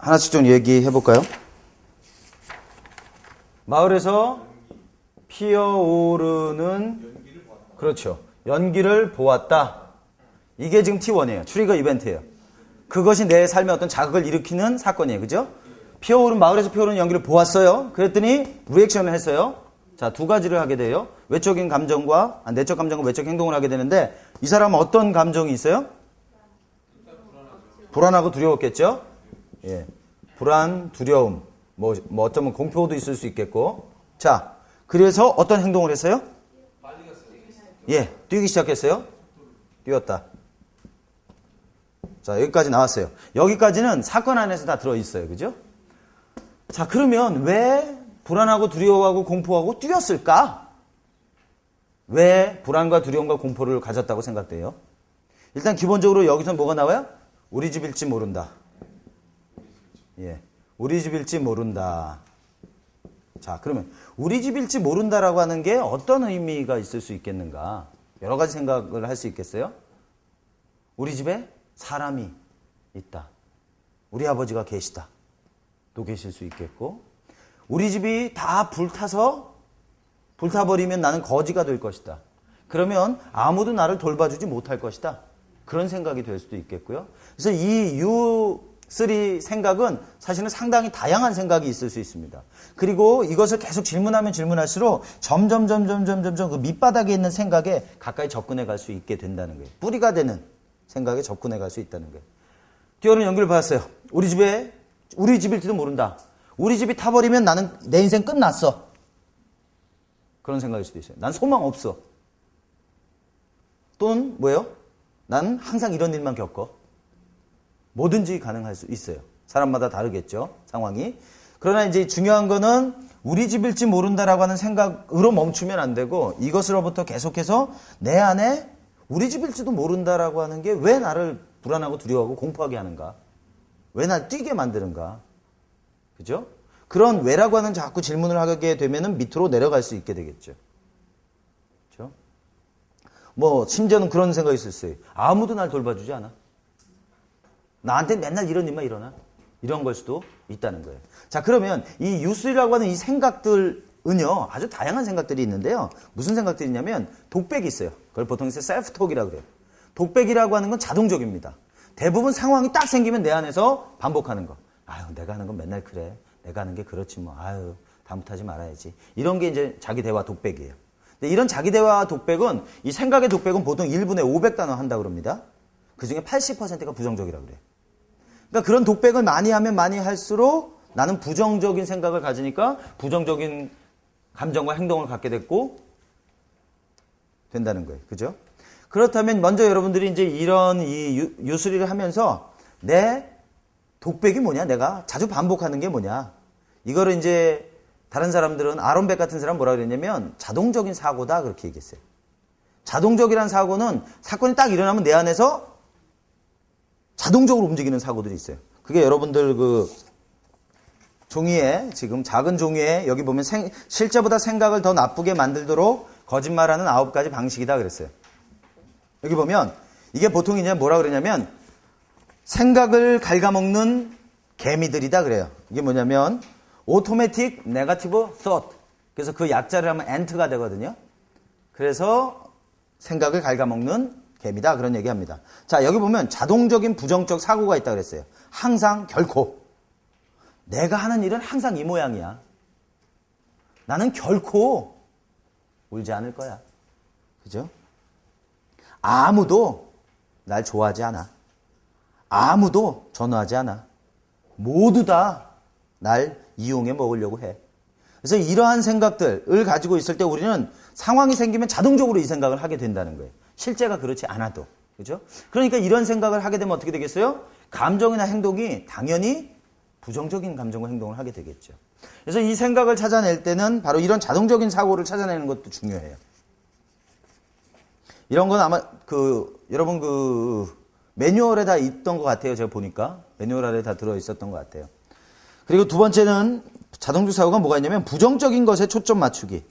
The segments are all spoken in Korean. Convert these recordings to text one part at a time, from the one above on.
하나씩 좀 얘기해 볼까요? 마을에서 피어오르는, 그렇죠, 연기를 보았다. 이게 지금 T1이에요. 트리거 이벤트예요. 그것이 내 삶에 어떤 자극을 일으키는 사건이에요. 그죠? 마을에서 피어오르는 연기를 보았어요. 그랬더니 리액션을 했어요. 자, 두 가지를 하게 돼요. 외적인 감정과 내적 감정과 외적 행동을 하게 되는데, 이 사람은 어떤 감정이 있어요? 불안하고 두려웠겠죠? 예. 불안, 두려움, 뭐 어쩌면 공포도 있을 수 있겠고. 자, 그래서 어떤 행동을 했어요? 예, 뛰기 시작했어요. 뛰었다. 자, 여기까지 나왔어요. 여기까지는 사건 안에서 다 들어있어요. 그죠? 자, 그러면 왜 불안하고 두려워하고 공포하고 뛰었을까? 왜 불안과 두려움과 공포를 가졌다고 생각돼요? 일단 기본적으로 여기서 뭐가 나와요? 우리 집일지 모른다. 예, 우리 집일지 모른다. 자, 그러면 우리 집일지 모른다라고 하는 게 어떤 의미가 있을 수 있겠는가? 여러 가지 생각을 할 수 있겠어요? 우리 집에 사람이 있다. 우리 아버지가 계시다. 또 계실 수 있겠고, 우리 집이 다 불타버리면 나는 거지가 될 것이다. 그러면 아무도 나를 돌봐주지 못할 것이다. 그런 생각이 될 수도 있겠고요. 그래서 이 U3 생각은 사실은 상당히 다양한 생각이 있을 수 있습니다. 그리고 이것을 계속 질문하면 질문할수록 점점 그 밑바닥에 있는 생각에 가까이 접근해 갈 수 있게 된다는 거예요. 뿌리가 되는 생각에 접근해 갈 수 있다는 거예요. 뛰어오르는 연기를 받았어요. 우리 집일지도 모른다. 우리 집이 타버리면 나는 내 인생 끝났어. 그런 생각일 수도 있어요. 난 소망 없어. 또는 뭐예요? 난 항상 이런 일만 겪어. 뭐든지 가능할 수 있어요. 사람마다 다르겠죠, 상황이. 그러나 이제 중요한 거는 우리 집일지 모른다라고 하는 생각으로 멈추면 안 되고, 이것으로부터 계속해서 내 안에 우리 집일지도 모른다라고 하는 게 왜 나를 불안하고 두려워하고 공포하게 하는가? 왜 날 뛰게 만드는가? 그죠? 그런 왜라고 하는 자꾸 질문을 하게 되면은 밑으로 내려갈 수 있게 되겠죠. 그죠? 뭐, 심지어는 그런 생각이 있을 수 있어요. 아무도 날 돌봐주지 않아. 나한테 맨날 이런 일만 일어나. 이런 걸 수도 있다는 거예요. 자, 그러면 이 유술이라고 하는 이 생각들은요, 아주 다양한 생각들이 있는데요. 무슨 생각들이 있냐면, 독백이 있어요. 그걸 보통 셀프톡이라고 그래요. 독백이라고 하는 건 자동적입니다. 대부분 상황이 딱 생기면 내 안에서 반복하는 거. 아유, 내가 하는 건 맨날 그래. 내가 하는 게 그렇지 뭐. 아유, 다음부터 하지 말아야지. 이런 게 이제 자기 대화 독백이에요. 근데 이런 자기 대화 독백은, 이 생각의 독백은 보통 1분에 500단어 한다고 그럽니다. 그 중에 80%가 부정적이라고 그래요. 그러니까 그런 독백을 많이 하면 많이 할수록 나는 부정적인 생각을 가지니까 부정적인 감정과 행동을 갖게 됐고 된다는 거예요. 그죠? 그렇다면 먼저 여러분들이 이제 이런 이 유수리를 하면서 내 독백이 뭐냐? 내가 자주 반복하는 게 뭐냐? 이거를 이제 다른 사람들은, 아론백 같은 사람 뭐라 그랬냐면 자동적인 사고다 그렇게 얘기했어요. 자동적이란 사고는 사건이 딱 일어나면 내 안에서 자동적으로 움직이는 사고들이 있어요. 그게 여러분들 그 종이에, 지금 작은 종이에 여기 보면 실제보다 생각을 더 나쁘게 만들도록 거짓말하는 9가지 방식이다 그랬어요. 여기 보면 이게 보통 이제 뭐라 그러냐면 생각을 갉아먹는 개미들이다 그래요. 이게 뭐냐면 automatic negative thought. 그래서 그 약자를 하면 ant가 되거든요. 그래서 생각을 갉아먹는 개미다 그런 얘기합니다. 자, 여기 보면 자동적인 부정적 사고가 있다 그랬어요. 항상, 결코. 내가 하는 일은 항상 이 모양이야. 나는 결코 울지 않을 거야. 그죠? 아무도 날 좋아하지 않아. 아무도 전화하지 않아. 모두 다 날 이용해 먹으려고 해. 그래서 이러한 생각들을 가지고 있을 때 우리는 상황이 생기면 자동적으로 이 생각을 하게 된다는 거예요. 실제가 그렇지 않아도. 그죠? 그러니까 이런 생각을 하게 되면 어떻게 되겠어요? 감정이나 행동이 당연히 부정적인 감정과 행동을 하게 되겠죠. 그래서 이 생각을 찾아낼 때는 바로 이런 자동적인 사고를 찾아내는 것도 중요해요. 이런 건 아마 여러분 매뉴얼에 다 있던 것 같아요. 제가 보니까 매뉴얼 아래 다 들어 있었던 것 같아요. 그리고 두 번째는 자동적 사고가 뭐가 있냐면 부정적인 것에 초점 맞추기.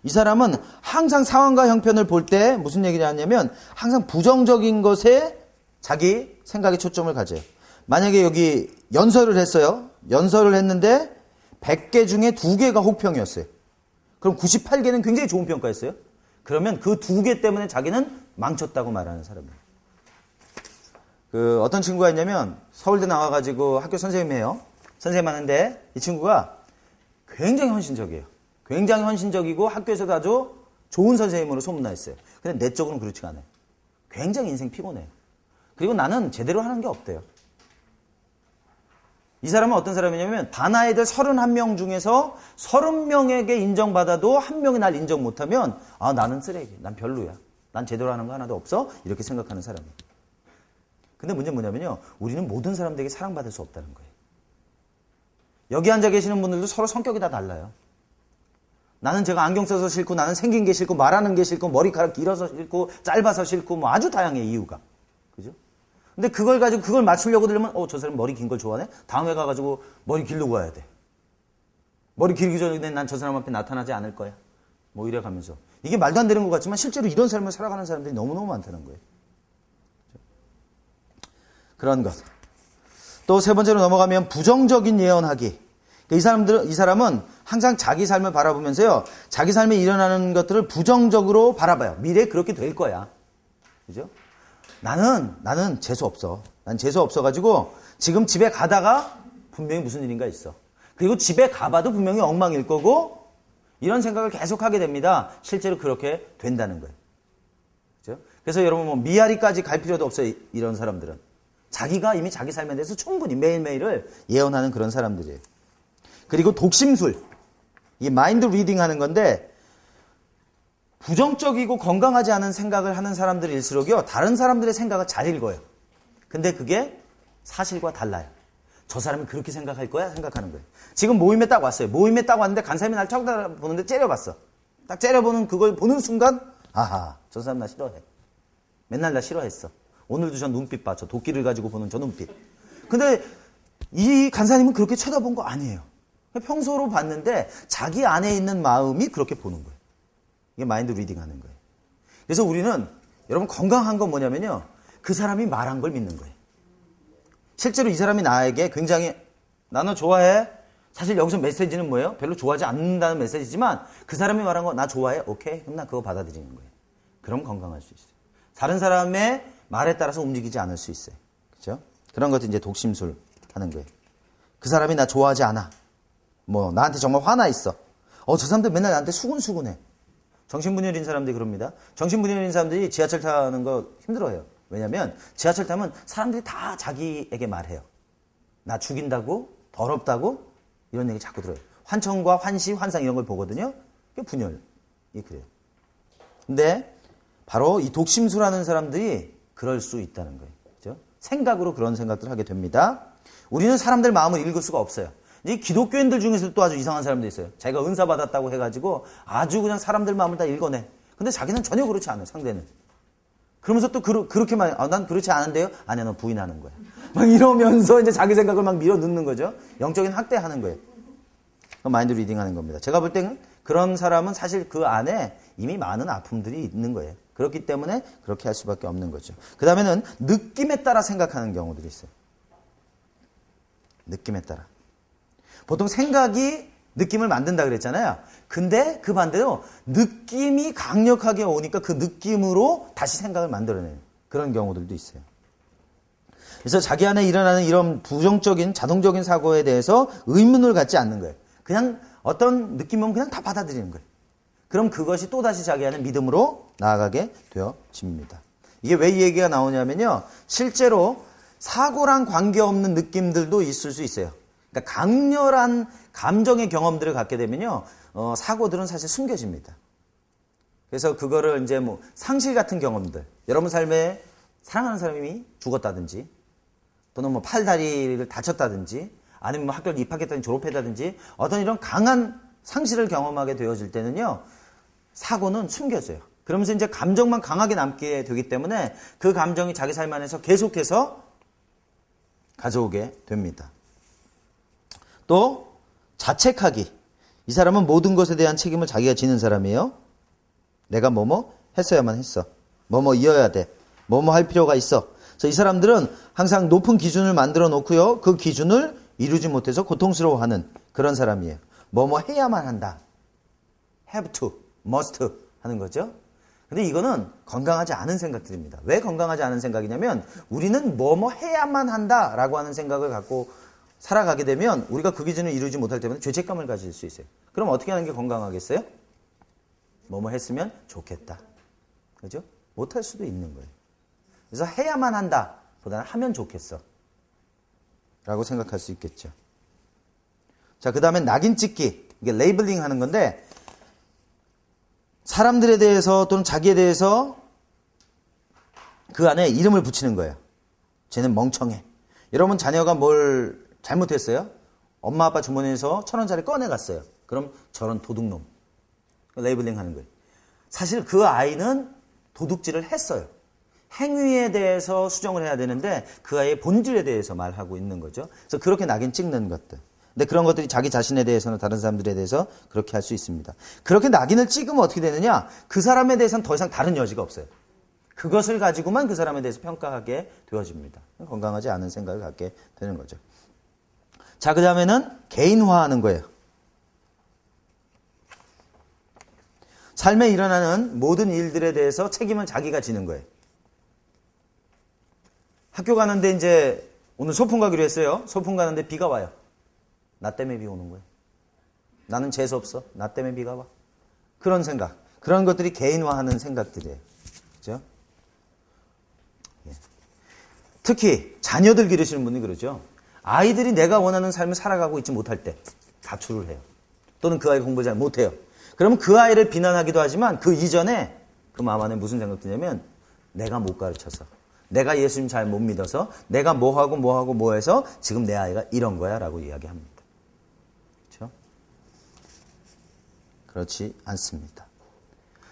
이 사람은 항상 상황과 형편을 볼 때 무슨 얘기를 하냐면 항상 부정적인 것에 자기 생각의 초점을 가져요. 만약에 여기 연설을 했어요. 연설을 했는데 100개 중에 2개가 혹평이었어요. 그럼 98개는 굉장히 좋은 평가였어요. 그러면 그 2개 때문에 자기는 망쳤다고 말하는 사람이에요. 어떤 친구가 있냐면 서울대 나와가지고 학교 선생님이에요. 선생님 하는데 이 친구가 굉장히 헌신적이에요. 굉장히 헌신적이고 학교에서도 아주 좋은 선생님으로 소문나 있어요. 근데 내적으로는 그렇지가 않아요. 굉장히 인생 피곤해요. 그리고 나는 제대로 하는 게 없대요. 이 사람은 어떤 사람이냐면 반 아이들 31명 중에서 30명에게 인정받아도 한 명이 날 인정 못하면 나는 쓰레기, 난 별로야, 난 제대로 하는 거 하나도 없어, 이렇게 생각하는 사람이에요. 근데 문제는 뭐냐면요, 우리는 모든 사람들에게 사랑받을 수 없다는 거예요. 여기 앉아 계시는 분들도 서로 성격이 다 달라요. 나는 제가 안경 써서 싫고, 나는 생긴 게 싫고, 말하는 게 싫고, 머리카락 길어서 싫고, 짧아서 싫고, 뭐 아주 다양해, 이유가. 그죠? 근데 그걸 가지고 그걸 맞추려고 들으면 저 사람 머리 긴 걸 좋아하네? 다음에 가가지고 머리 기르고 와야 돼. 머리 기르기 전에 난 저 사람 앞에 나타나지 않을 거야. 뭐 이래 가면서. 이게 말도 안 되는 것 같지만 실제로 이런 삶을 살아가는 사람들이 너무너무 많다는 거예요. 그런 것. 또 세 번째로 넘어가면 부정적인 예언하기. 이 사람은 항상 자기 삶을 바라보면서요, 자기 삶에 일어나는 것들을 부정적으로 바라봐요. 미래에 그렇게 될 거야. 그죠? 나는 재수 없어. 난 재수 없어가지고 지금 집에 가다가 분명히 무슨 일인가 있어. 그리고 집에 가봐도 분명히 엉망일 거고, 이런 생각을 계속 하게 됩니다. 실제로 그렇게 된다는 거예요. 그죠? 그래서 여러분 뭐 미아리까지 갈 필요도 없어요. 이런 사람들은. 자기가 이미 자기 삶에 대해서 충분히 매일매일을 예언하는 그런 사람들이에요. 그리고 독심술. 이 마인드 리딩 하는 건데, 부정적이고 건강하지 않은 생각을 하는 사람들일수록요, 다른 사람들의 생각을 잘 읽어요. 근데 그게 사실과 달라요. 저 사람이 그렇게 생각할 거야? 생각하는 거예요. 지금 모임에 딱 왔어요. 모임에 딱 왔는데 간사님이 날 쳐다보는데 째려봤어. 딱 째려보는 그걸 보는 순간, 아하, 저 사람 나 싫어해. 맨날 나 싫어했어. 오늘도 저 눈빛 봐. 저 도끼를 가지고 보는 저 눈빛. 근데 이 간사님은 그렇게 쳐다본 거 아니에요. 평소로 봤는데 자기 안에 있는 마음이 그렇게 보는 거예요. 이게 마인드 리딩 하는 거예요. 그래서 우리는, 여러분, 건강한 건 뭐냐면요, 그 사람이 말한 걸 믿는 거예요. 실제로 이 사람이 나에게 굉장히 나는 좋아해. 사실 여기서 메시지는 뭐예요? 별로 좋아하지 않는다는 메시지지만 그 사람이 말한 거 나 좋아해. 오케이. 그럼 나 그거 받아들이는 거예요. 그럼 건강할 수 있어요. 다른 사람의 말에 따라서 움직이지 않을 수 있어요. 그렇죠? 그런 것도 이제 독심술 하는 거예요. 그 사람이 나 좋아하지 않아. 뭐 나한테 정말 화나 있어. 저 사람들 맨날 나한테 수군수군해. 정신분열인 사람들이 그럽니다. 정신분열인 사람들이 지하철 타는 거 힘들어해요. 왜냐면 지하철 타면 사람들이 다 자기에게 말해요. 나 죽인다고, 더럽다고, 이런 얘기 자꾸 들어요. 환청과 환시, 환상 이런 걸 보거든요. 그게 분열이 그래요. 근데 바로 이 독심술하는 사람들이 그럴 수 있다는 거예요. 그죠? 생각으로 그런 생각들을 하게 됩니다. 우리는 사람들 마음을 읽을 수가 없어요. 이 기독교인들 중에서도 또 아주 이상한 사람도 있어요. 자기가 은사 받았다고 해가지고 아주 그냥 사람들 마음을 다 읽어내. 근데 자기는 전혀 그렇지 않아요, 상대는. 그러면서 또 그렇게 말, 난 그렇지 않은데요? 아니야, 너 부인하는 거야. 막 이러면서 이제 자기 생각을 막 밀어 넣는 거죠. 영적인 학대하는 거예요. 마인드 리딩 하는 겁니다. 제가 볼 때는 그런 사람은 사실 그 안에 이미 많은 아픔들이 있는 거예요. 그렇기 때문에 그렇게 할 수밖에 없는 거죠. 그 다음에는 느낌에 따라 생각하는 경우들이 있어요. 느낌에 따라. 보통 생각이 느낌을 만든다 그랬잖아요. 근데 그 반대로 느낌이 강력하게 오니까 그 느낌으로 다시 생각을 만들어내는 그런 경우들도 있어요. 그래서 자기 안에 일어나는 이런 부정적인 자동적인 사고에 대해서 의문을 갖지 않는 거예요. 그냥 어떤 느낌 오면 그냥 다 받아들이는 거예요. 그럼 그것이 또다시 자기 안에 믿음으로 나아가게 되어집니다. 이게 왜 이 얘기가 나오냐면요, 실제로 사고랑 관계없는 느낌들도 있을 수 있어요. 그러니까 강렬한 감정의 경험들을 갖게 되면요, 사고들은 사실 숨겨집니다. 그래서 그거를 이제 뭐 상실 같은 경험들, 여러분 삶에 사랑하는 사람이 죽었다든지, 또는 뭐 팔다리를 다쳤다든지, 아니면 뭐 학교를 입학했다든지 졸업했다든지, 어떤 이런 강한 상실을 경험하게 되어질 때는요, 사고는 숨겨져요. 그러면서 이제 감정만 강하게 남게 되기 때문에 그 감정이 자기 삶 안에서 계속해서 가져오게 됩니다. 또 자책하기. 이 사람은 모든 것에 대한 책임을 자기가 지는 사람이에요. 내가 뭐뭐 했어야만 했어. 뭐뭐 이어야 돼. 뭐뭐 할 필요가 있어. 그래서 이 사람들은 항상 높은 기준을 만들어 놓고요. 그 기준을 이루지 못해서 고통스러워하는 그런 사람이에요. 뭐뭐 해야만 한다. have to, must 하는 거죠. 근데 이거는 건강하지 않은 생각들입니다. 왜 건강하지 않은 생각이냐면 우리는 뭐뭐 해야만 한다라고 하는 생각을 갖고 살아가게 되면 우리가 그 기준을 이루지 못할 때마다 죄책감을 가질 수 있어요. 그럼 어떻게 하는 게 건강하겠어요? 뭐뭐 했으면 좋겠다. 그죠? 못할 수도 있는 거예요. 그래서 해야만 한다 보다는 하면 좋겠어 라고 생각할 수 있겠죠. 자, 그 다음에 낙인 찍기. 이게 레이블링 하는 건데 사람들에 대해서 또는 자기에 대해서 그 안에 이름을 붙이는 거예요. 쟤는 멍청해. 여러분 자녀가 뭘 잘못했어요? 엄마 아빠 주머니에서 1,000원짜리 꺼내갔어요. 그럼 저런 도둑놈. 레이블링 하는 거예요. 사실 그 아이는 도둑질을 했어요. 행위에 대해서 수정을 해야 되는데 그 아이의 본질에 대해서 말하고 있는 거죠. 그래서 그렇게 낙인 찍는 것들. 근데 그런 것들이 자기 자신에 대해서는 다른 사람들에 대해서 그렇게 할 수 있습니다. 그렇게 낙인을 찍으면 어떻게 되느냐? 그 사람에 대해서는 더 이상 다른 여지가 없어요. 그것을 가지고만 그 사람에 대해서 평가하게 되어집니다. 건강하지 않은 생각을 갖게 되는 거죠. 자, 그 다음에는 개인화하는 거예요. 삶에 일어나는 모든 일들에 대해서 책임은 자기가 지는 거예요. 학교 가는데 이제 오늘 소풍 가기로 했어요. 소풍 가는데 비가 와요. 나 때문에 비 오는 거예요. 나는 재수 없어. 나 때문에 비가 와. 그런 생각. 그런 것들이 개인화하는 생각들이에요. 그죠? 예. 특히 자녀들 기르시는 분이 그러죠. 아이들이 내가 원하는 삶을 살아가고 있지 못할 때 가출을 해요. 또는 그 아이 공부 잘 못해요. 그러면 그 아이를 비난하기도 하지만 그 이전에 그 마음 안에 무슨 생각 드냐면 내가 못 가르쳐서 내가 예수님 잘 못 믿어서 내가 뭐 해서 지금 내 아이가 이런 거야 라고 이야기합니다. 그렇죠? 그렇지 않습니다.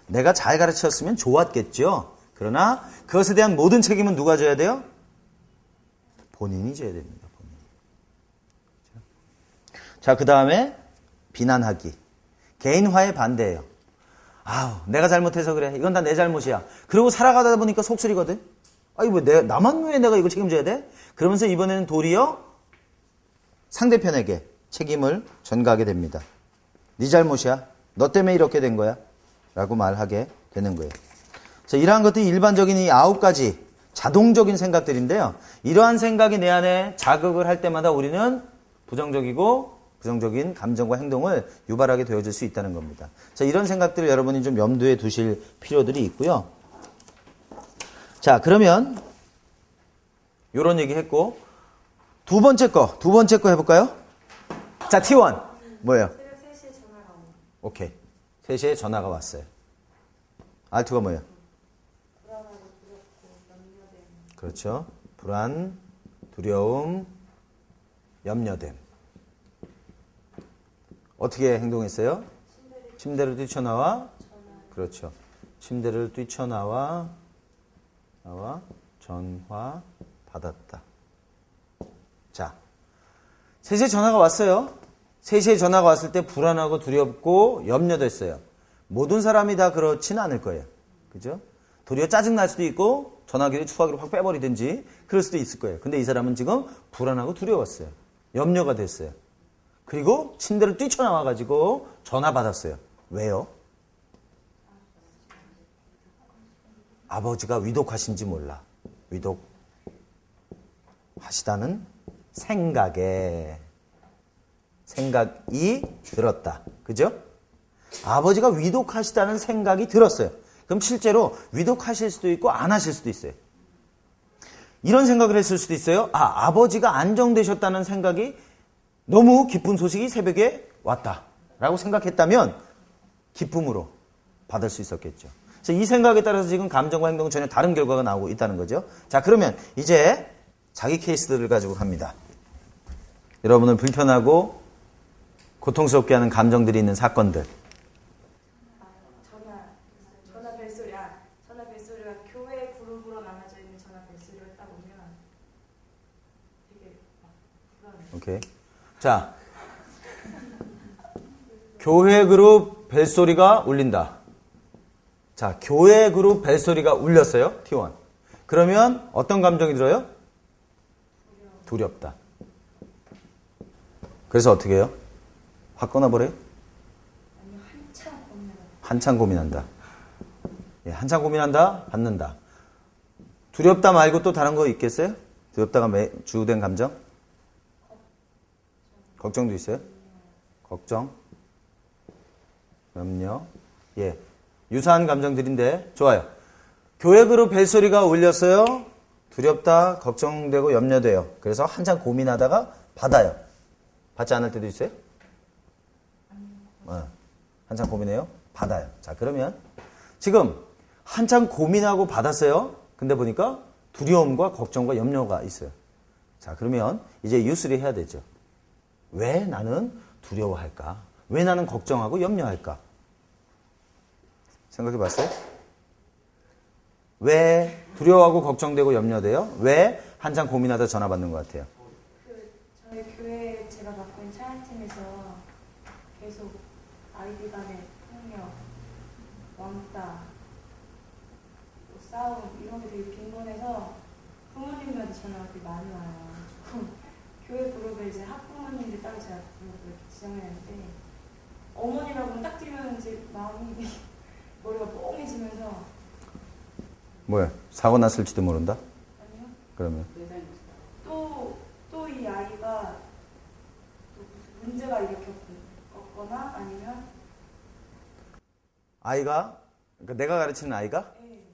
내가 잘 가르쳤으면 좋았겠죠. 그러나 그것에 대한 모든 책임은 누가 져야 돼요? 본인이 져야 됩니다. 본인이. 그렇죠? 자, 그 다음에 비난하기. 개인화에 반대예요. 아우, 내가 잘못해서 그래. 이건 다 내 잘못이야. 그리고 살아가다 보니까 속쓰리거든. 아니, 나만 왜 내가 이거 책임져야 돼? 그러면서 이번에는 도리어 상대편에게 책임을 전가하게 됩니다. 네 잘못이야. 너 때문에 이렇게 된 거야. 라고 말하게 되는 거예요. 자, 이러한 것들이 일반적인 이 9가지 자동적인 생각들인데요. 이러한 생각이 내 안에 자극을 할 때마다 우리는 부정적인 감정과 행동을 유발하게 되어질 수 있다는 겁니다. 자, 이런 생각들을 여러분이 좀 염두에 두실 필요들이 있고요. 자, 그러면 요런 얘기 했고 두 번째 거 해볼까요? 자, T1 뭐예요? 새벽 3시에 전화가 오고. 오케이. 3시에 전화가 왔어요. R2가 뭐예요? 불안하고 두렵고 염려됨. 그렇죠. 불안, 두려움, 염려됨. 어떻게 행동했어요? 침대를 뛰쳐나와 그렇죠. 침대를 뛰쳐나와 전화 받았다. 자, 3시에 전화가 왔어요. 3시에 전화가 왔을 때 불안하고 두렵고 염려됐어요. 모든 사람이 다 그렇지는 않을 거예요. 그죠? 도리어 짜증날 수도 있고 전화기를 추가기로 확 빼버리든지 그럴 수도 있을 거예요. 근데 이 사람은 지금 불안하고 두려웠어요. 염려가 됐어요. 그리고 침대를 뛰쳐나와가지고 전화 받았어요. 왜요? 아버지가 위독하신지 몰라. 위독하시다는 생각이 들었다. 그죠? 아버지가 위독하시다는 생각이 들었어요. 그럼 실제로 위독하실 수도 있고 안 하실 수도 있어요. 이런 생각을 했을 수도 있어요. 아버지가 안정되셨다는 생각이 너무 기쁜 소식이 새벽에 왔다라고 생각했다면 기쁨으로 받을 수 있었겠죠. 그래서 이 생각에 따라서 지금 감정과 행동은 전혀 다른 결과가 나오고 있다는 거죠. 자, 그러면 이제 자기 케이스들을 가지고 갑니다. 여러분을 불편하고 고통스럽게 하는 감정들이 있는 사건들. 전화 벨소리야. 전화 벨소리가 교회 그룹으로 나눠져 있는 전화 벨소리가 딱 오면 되게 막 불안해. 오케이. 자, 교회 그룹 벨소리가 울린다. 자, 교회 그룹 벨소리가 울렸어요. T1. 그러면 어떤 감정이 들어요? 두렵다. 그래서 어떻게 해요? 확 끊어버려요? 아니요, 한참 고민하다. 한참 고민한다. 예, 한참 고민한다, 받는다. 두렵다 말고 또 다른 거 있겠어요? 두렵다가 주된 감정? 걱정도 있어요? 걱정, 염려, 예, 유사한 감정들인데 좋아요. 교회 그룹 벨소리가 울렸어요. 두렵다, 걱정되고 염려돼요. 그래서 한참 고민하다가 받아요. 받지 않을 때도 있어요? 한참 고민해요? 받아요. 자, 그러면 지금 한참 고민하고 받았어요. 근데 보니까 두려움과 걱정과 염려가 있어요. 자, 그러면 이제 유스리 해야 되죠. 왜 나는 두려워할까? 왜 나는 걱정하고 염려할까? 생각해 봤어요? 왜 두려워하고 걱정되고 염려돼요? 왜 한참 고민하다 전화 받는 것 같아요? 저희 교회 제가 맡고 있는 찬양팀에서 계속 아이들 간의 폭력, 왕따, 또 싸움 이런 게 되게 빈번해서 부모님들한테 전화가 되게 많이 와요. 교회 그룹에 이제 학부모님들 따로 제가 그룹을 지정했는데 어머니라고는 딱 뛰면 이제 마음이 머리가 뽕해지면서 뭐야? 사고 났을지도 모른다? 아니요. 그러면 또 이 아이가 또 무슨 문제가 일으켰거나 아니면 아이가, 그러니까 내가 가르치는 아이가? 예,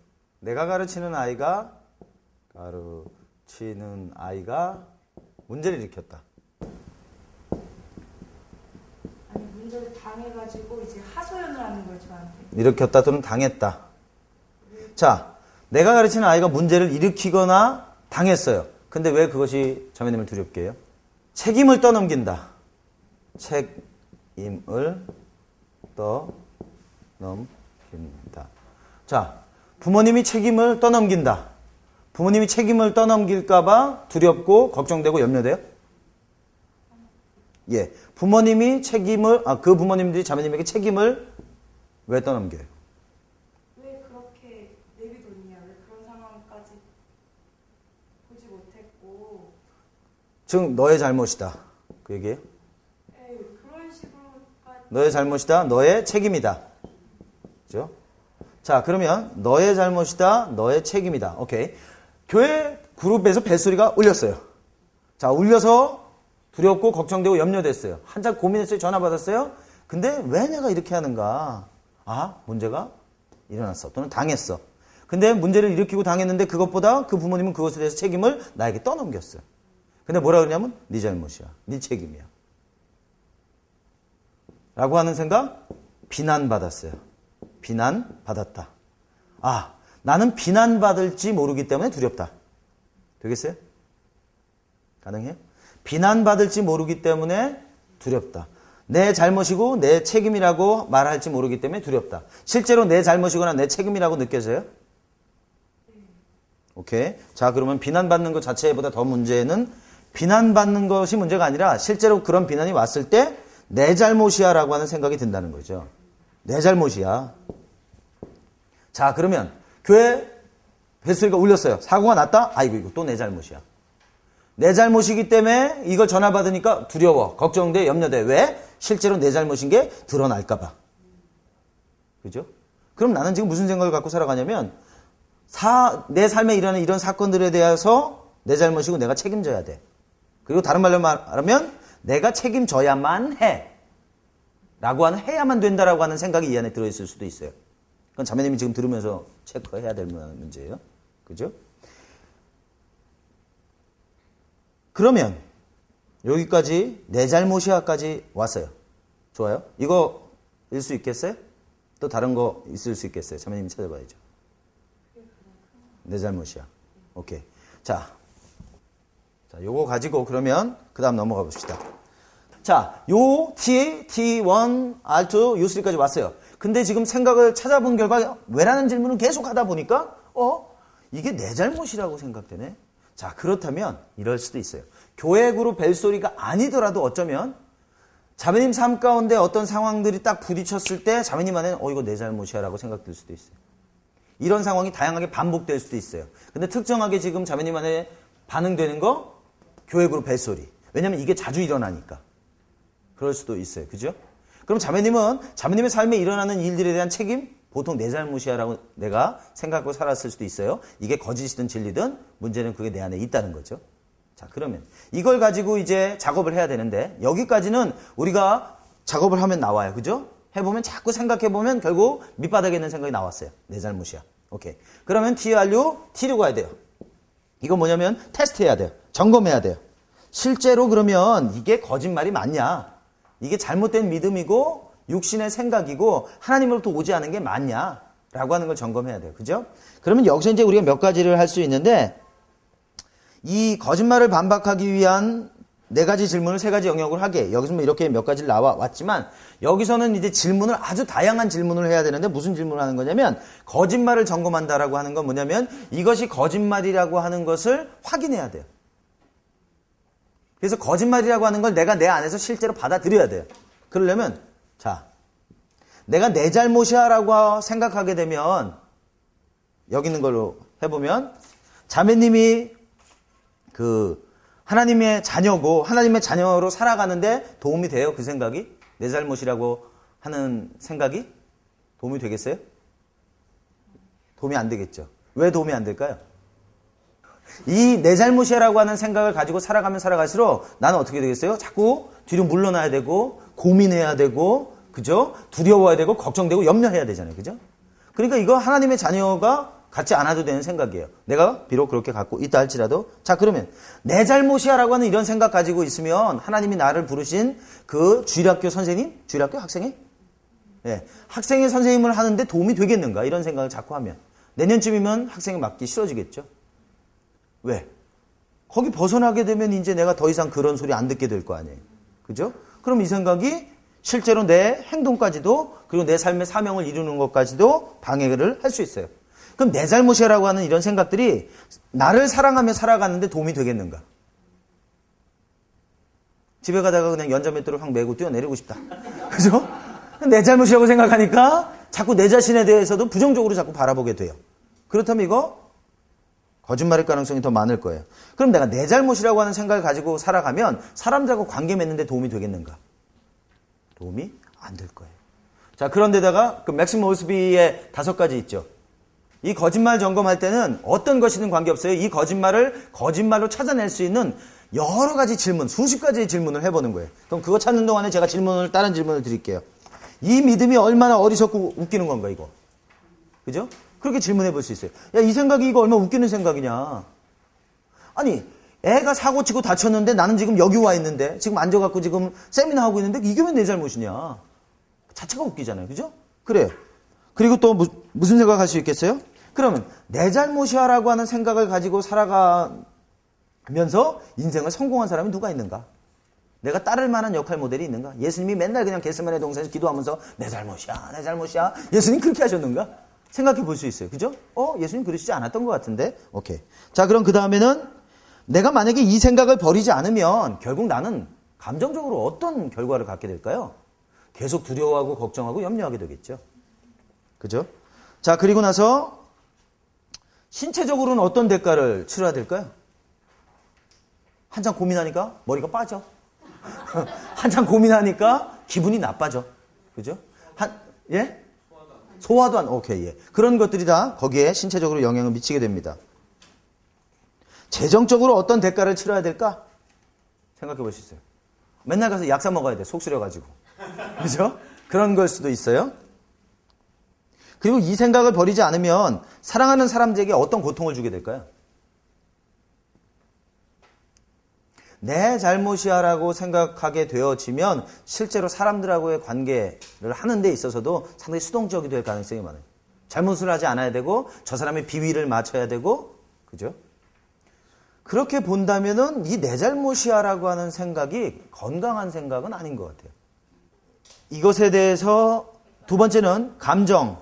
내가 가르치는 아이가 문제를 일으켰다. 아니 문제를 당해가지고 이제 하소연을 하는 거예요 저한테. 일으켰다 또는 당했다. 자, 내가 가르치는 아이가 문제를 일으키거나 당했어요. 근데 왜 그것이 자매님을 두렵게 해요? 책임을 떠넘긴다. 책임을 떠넘긴다. 자, 부모님이 책임을 떠넘긴다. 부모님이 책임을 떠넘길까봐 두렵고 걱정되고 염려돼요? 예. 부모님이 그 부모님들이 자매님에게 책임을 왜 떠넘겨요? 왜 그렇게 내비뒀냐? 왜 그런 상황까지 보지 못했고? 즉 너의 잘못이다. 그 얘기예요? 에이, 그런 식으로까지. 너의 잘못이다. 너의 책임이다. 그죠? 자, 그러면 너의 잘못이다. 너의 책임이다. 오케이. 교회 그룹에서 벨소리가 울렸어요. 자, 울려서 두렵고 걱정되고 염려됐어요. 한참 고민했어요. 전화 받았어요. 근데 왜 내가 이렇게 하는가? 아, 문제가 일어났어. 또는 당했어. 근데 문제를 일으키고 당했는데 그것보다 그 부모님은 그것에 대해서 책임을 나에게 떠넘겼어요. 근데 뭐라 그러냐면 네 잘못이야. 네 책임이야. 라고 하는 생각? 비난받았어요. 비난받았다. 아, 나는 비난받을지 모르기 때문에 두렵다. 되겠어요? 가능해요? 비난받을지 모르기 때문에 두렵다. 내 잘못이고 내 책임이라고 말할지 모르기 때문에 두렵다. 실제로 내 잘못이거나 내 책임이라고 느껴져요? 오케이. 자, 그러면 비난받는 것 자체보다 더 문제는 비난받는 것이 문제가 아니라 실제로 그런 비난이 왔을 때 내 잘못이야 라고 하는 생각이 든다는 거죠. 내 잘못이야. 자, 그러면 교회 벨소리가 울렸어요. 사고가 났다? 아이고, 이거 또 내 잘못이야. 내 잘못이기 때문에 이걸 전화 받으니까 두려워, 걱정돼, 염려돼. 왜? 실제로 내 잘못인 게 드러날까봐. 그죠? 그럼 나는 지금 무슨 생각을 갖고 살아가냐면 내 삶에 일어나는 이런 사건들에 대해서 내 잘못이고 내가 책임져야 돼. 그리고 다른 말로 말하면 내가 책임져야만 해. 라고 하는 해야만 된다라고 하는 생각이 이 안에 들어있을 수도 있어요. 그건 자매님이 지금 들으면서 체크해야 될 문제예요. 그죠? 그러면 여기까지 내 잘못이야까지 왔어요. 좋아요. 이거 일 수 있겠어요? 또 다른 거 있을 수 있겠어요? 자매님이 찾아봐야죠. 내 잘못이야. 오케이. 자, 요거 가지고 그러면 그 다음 넘어가 봅시다. 자, 요 T, T1, R2, U3까지 왔어요. 근데 지금 생각을 찾아본 결과 왜라는 질문을 계속 하다 보니까 이게 내 잘못이라고 생각되네. 자, 그렇다면 이럴 수도 있어요. 교회 그룹 벨소리가 아니더라도 어쩌면 자매님 삶 가운데 어떤 상황들이 딱 부딪혔을 때 자매님 안에는 이거 내 잘못이야 라고 생각될 수도 있어요. 이런 상황이 다양하게 반복될 수도 있어요. 근데 특정하게 지금 자매님한테 반응되는 거 교회 그룹 벨소리. 왜냐면 이게 자주 일어나니까. 그럴 수도 있어요. 그죠? 그럼 자매님의 삶에 일어나는 일들에 대한 책임? 보통 내 잘못이야 라고 내가 생각하고 살았을 수도 있어요. 이게 거짓이든 진리든 문제는 그게 내 안에 있다는 거죠. 자, 그러면 이걸 가지고 이제 작업을 해야 되는데 여기까지는 우리가 작업을 하면 나와요. 그죠? 해보면 자꾸 생각해보면 결국 밑바닥에 있는 생각이 나왔어요. 내 잘못이야. 오케이. 그러면 T로 가야 돼요. 이건 뭐냐면 테스트해야 돼요. 점검해야 돼요. 실제로 그러면 이게 거짓말이 맞냐? 이게 잘못된 믿음이고 육신의 생각이고 하나님으로부터 오지 않은 게 맞냐? 라고 하는 걸 점검해야 돼요. 그죠? 그러면 여기서 이제 우리가 몇 가지를 할 수 있는데 이 거짓말을 반박하기 위한 4가지 질문을 3가지 영역으로 하게. 여기서 뭐 이렇게 몇 가지를 나와왔지만 여기서는 이제 질문을 아주 다양한 질문을 해야 되는데 무슨 질문을 하는 거냐면 거짓말을 점검한다라고 하는 건 뭐냐면 이것이 거짓말이라고 하는 것을 확인해야 돼요. 그래서 거짓말이라고 하는 걸 내가 내 안에서 실제로 받아들여야 돼요. 그러려면 자, 내가 내 잘못이야 라고 생각하게 되면 여기 있는 걸로 해보면 자매님이 하나님의 자녀고 하나님의 자녀로 살아가는데 도움이 돼요? 그 생각이? 내 잘못이라고 하는 생각이? 도움이 되겠어요? 도움이 안 되겠죠. 왜 도움이 안 될까요? 이 내 잘못이라고 하는 생각을 가지고 살아가면 살아갈수록 나는 어떻게 되겠어요? 자꾸 뒤로 물러나야 되고 고민해야 되고 그죠? 두려워야 되고 걱정되고 염려해야 되잖아요. 그죠? 그러니까 이거 하나님의 자녀가 갖지 않아도 되는 생각이에요. 내가 비록 그렇게 갖고 있다 할지라도. 자, 그러면 내 잘못이야 라고 하는 이런 생각 가지고 있으면 하나님이 나를 부르신 그 주일학교 선생님? 주일학교 학생회? 네. 학생회 선생님을 하는데 도움이 되겠는가? 이런 생각을 자꾸 하면. 내년쯤이면 학생회 맡기 싫어지겠죠? 왜? 거기 벗어나게 되면 이제 내가 더 이상 그런 소리 안 듣게 될 거 아니에요. 그죠? 그럼 이 생각이 실제로 내 행동까지도 그리고 내 삶의 사명을 이루는 것까지도 방해를 할 수 있어요. 그럼 내 잘못이라고 하는 이런 생각들이 나를 사랑하며 살아가는데 도움이 되겠는가? 집에 가다가 그냥 연자맷돌을 확 메고 뛰어내리고 싶다. 그죠? 내 잘못이라고 생각하니까 자꾸 내 자신에 대해서도 부정적으로 자꾸 바라보게 돼요. 그렇다면 이거 거짓말일 가능성이 더 많을 거예요. 그럼 내가 내 잘못이라고 하는 생각을 가지고 살아가면 사람들하고 관계 맺는데 도움이 되겠는가? 도움이 안 될 거예요. 자, 그런데다가 그 맥심 몰스비의 5가지 있죠. 이 거짓말 점검할 때는 어떤 것이든 관계없어요. 이 거짓말을 거짓말로 찾아낼 수 있는 여러 가지 질문, 수십 가지의 질문을 해보는 거예요. 그럼 그거 찾는 동안에 제가 다른 질문을 드릴게요. 이 믿음이 얼마나 어리석고 웃기는 건가, 이거. 그죠? 그렇게 질문해 볼 수 있어요. 야, 이 생각이 이거 얼마나 웃기는 생각이냐. 아니, 애가 사고 치고 다쳤는데 나는 지금 여기 와 있는데, 지금 앉아갖고 지금 세미나 하고 있는데 이게 왜 내 잘못이냐. 자체가 웃기잖아요. 그죠? 그래요. 그리고 또 무슨 생각할 수 있겠어요? 그러면 내 잘못이야 라고 하는 생각을 가지고 살아가면서 인생을 성공한 사람이 누가 있는가? 내가 따를 만한 역할 모델이 있는가? 예수님이 맨날 그냥 겟세마네 동산에서 기도하면서 내 잘못이야, 내 잘못이야. 예수님 그렇게 하셨는가? 생각해 볼 수 있어요. 그죠? 예수님 그러시지 않았던 것 같은데? 오케이. 자, 그럼 그 다음에는 내가 만약에 이 생각을 버리지 않으면 결국 나는 감정적으로 어떤 결과를 갖게 될까요? 계속 두려워하고 걱정하고 염려하게 되겠죠. 그죠? 자, 그리고 나서 신체적으로는 어떤 대가를 치러야 될까요? 한참 고민하니까 머리가 빠져. 한참 고민하니까 기분이 나빠져. 그죠? 예? 소화도 오케이, 예. 그런 것들이 다 거기에 신체적으로 영향을 미치게 됩니다. 재정적으로 어떤 대가를 치러야 될까? 생각해 볼 수 있어요. 맨날 가서 약 사 먹어야 돼. 속 쓰려가지고. 그죠? 그런 걸 수도 있어요. 그리고 이 생각을 버리지 않으면 사랑하는 사람들에게 어떤 고통을 주게 될까요? 내 잘못이야 라고 생각하게 되어지면 실제로 사람들하고의 관계를 하는 데 있어서도 상당히 수동적이 될 가능성이 많아요. 잘못을 하지 않아야 되고 저 사람의 비위를 맞춰야 되고 그죠? 그렇게 본다면은 이 내 잘못이야 라고 하는 생각이 건강한 생각은 아닌 것 같아요. 이것에 대해서 두 번째는 감정,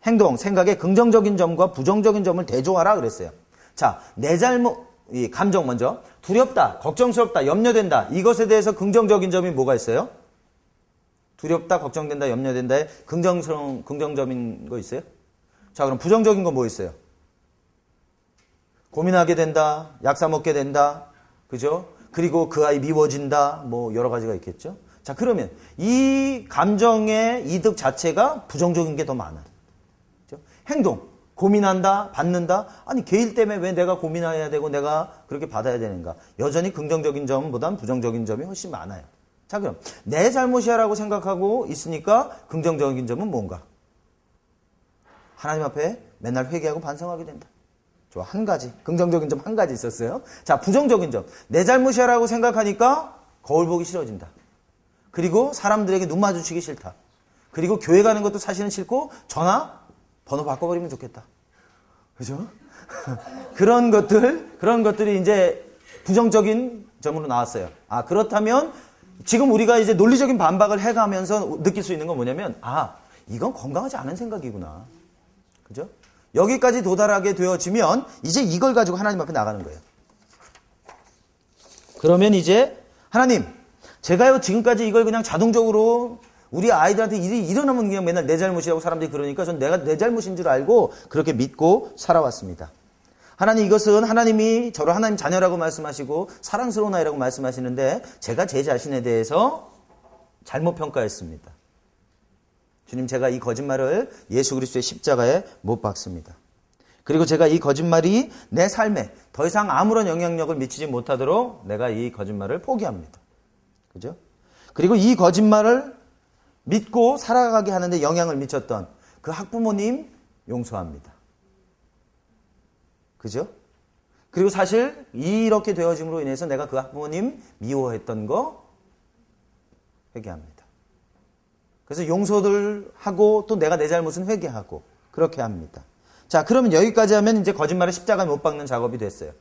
행동, 생각의 긍정적인 점과 부정적인 점을 대조하라 그랬어요. 자, 내 잘못, 이 감정 먼저. 두렵다, 걱정스럽다, 염려된다. 이것에 대해서 긍정적인 점이 뭐가 있어요? 두렵다, 걱정된다, 염려된다에 긍정적인 거 있어요? 자, 그럼 부정적인 건 뭐 있어요? 고민하게 된다, 약 사 먹게 된다, 그죠? 그리고 그 아이 미워진다, 뭐 여러 가지가 있겠죠? 자, 그러면 이 감정의 이득 자체가 부정적인 게 더 많아요. 그죠? 행동, 고민한다, 받는다. 아니, 걔 일 때문에 왜 내가 고민해야 되고 내가 그렇게 받아야 되는가? 여전히 긍정적인 점보단 부정적인 점이 훨씬 많아요. 자, 그럼 내 잘못이야라고 생각하고 있으니까 긍정적인 점은 뭔가? 하나님 앞에 맨날 회개하고 반성하게 된다. 좋아, 한 가지. 긍정적인 점 한 가지 있었어요. 자, 부정적인 점. 내 잘못이야라고 생각하니까 거울 보기 싫어진다. 그리고 사람들에게 눈 마주치기 싫다. 그리고 교회 가는 것도 사실은 싫고 전화 번호 바꿔버리면 좋겠다. 그죠? 그런 것들이 이제 부정적인 점으로 나왔어요. 아, 그렇다면 지금 우리가 이제 논리적인 반박을 해가면서 느낄 수 있는 건 뭐냐면, 아, 이건 건강하지 않은 생각이구나. 그죠? 여기까지 도달하게 되어지면 이제 이걸 가지고 하나님 앞에 나가는 거예요. 그러면 이제 하나님, 제가요 지금까지 이걸 그냥 자동적으로 우리 아이들한테 일이 일어나면 그냥 맨날 내 잘못이라고 사람들이 그러니까 전 내가 내 잘못인 줄 알고 그렇게 믿고 살아왔습니다. 하나님, 이것은 하나님이 저를 하나님 자녀라고 말씀하시고 사랑스러운 아이라고 말씀하시는데 제가 제 자신에 대해서 잘못 평가했습니다. 주님, 제가 이 거짓말을 예수 그리스도의 십자가에 못 박습니다. 그리고 제가 이 거짓말이 내 삶에 더 이상 아무런 영향력을 미치지 못하도록 내가 이 거짓말을 포기합니다. 그죠? 그리고 이 거짓말을 믿고 살아가게 하는데 영향을 미쳤던 그 학부모님 용서합니다. 그죠? 그리고 사실 이렇게 되어짐으로 인해서 내가 그 학부모님 미워했던 거 회개합니다. 그래서 용서를 하고 또 내가 내 잘못은 회개하고 그렇게 합니다. 자, 그러면 여기까지 하면 이제 거짓말을 십자가에 못 박는 작업이 됐어요.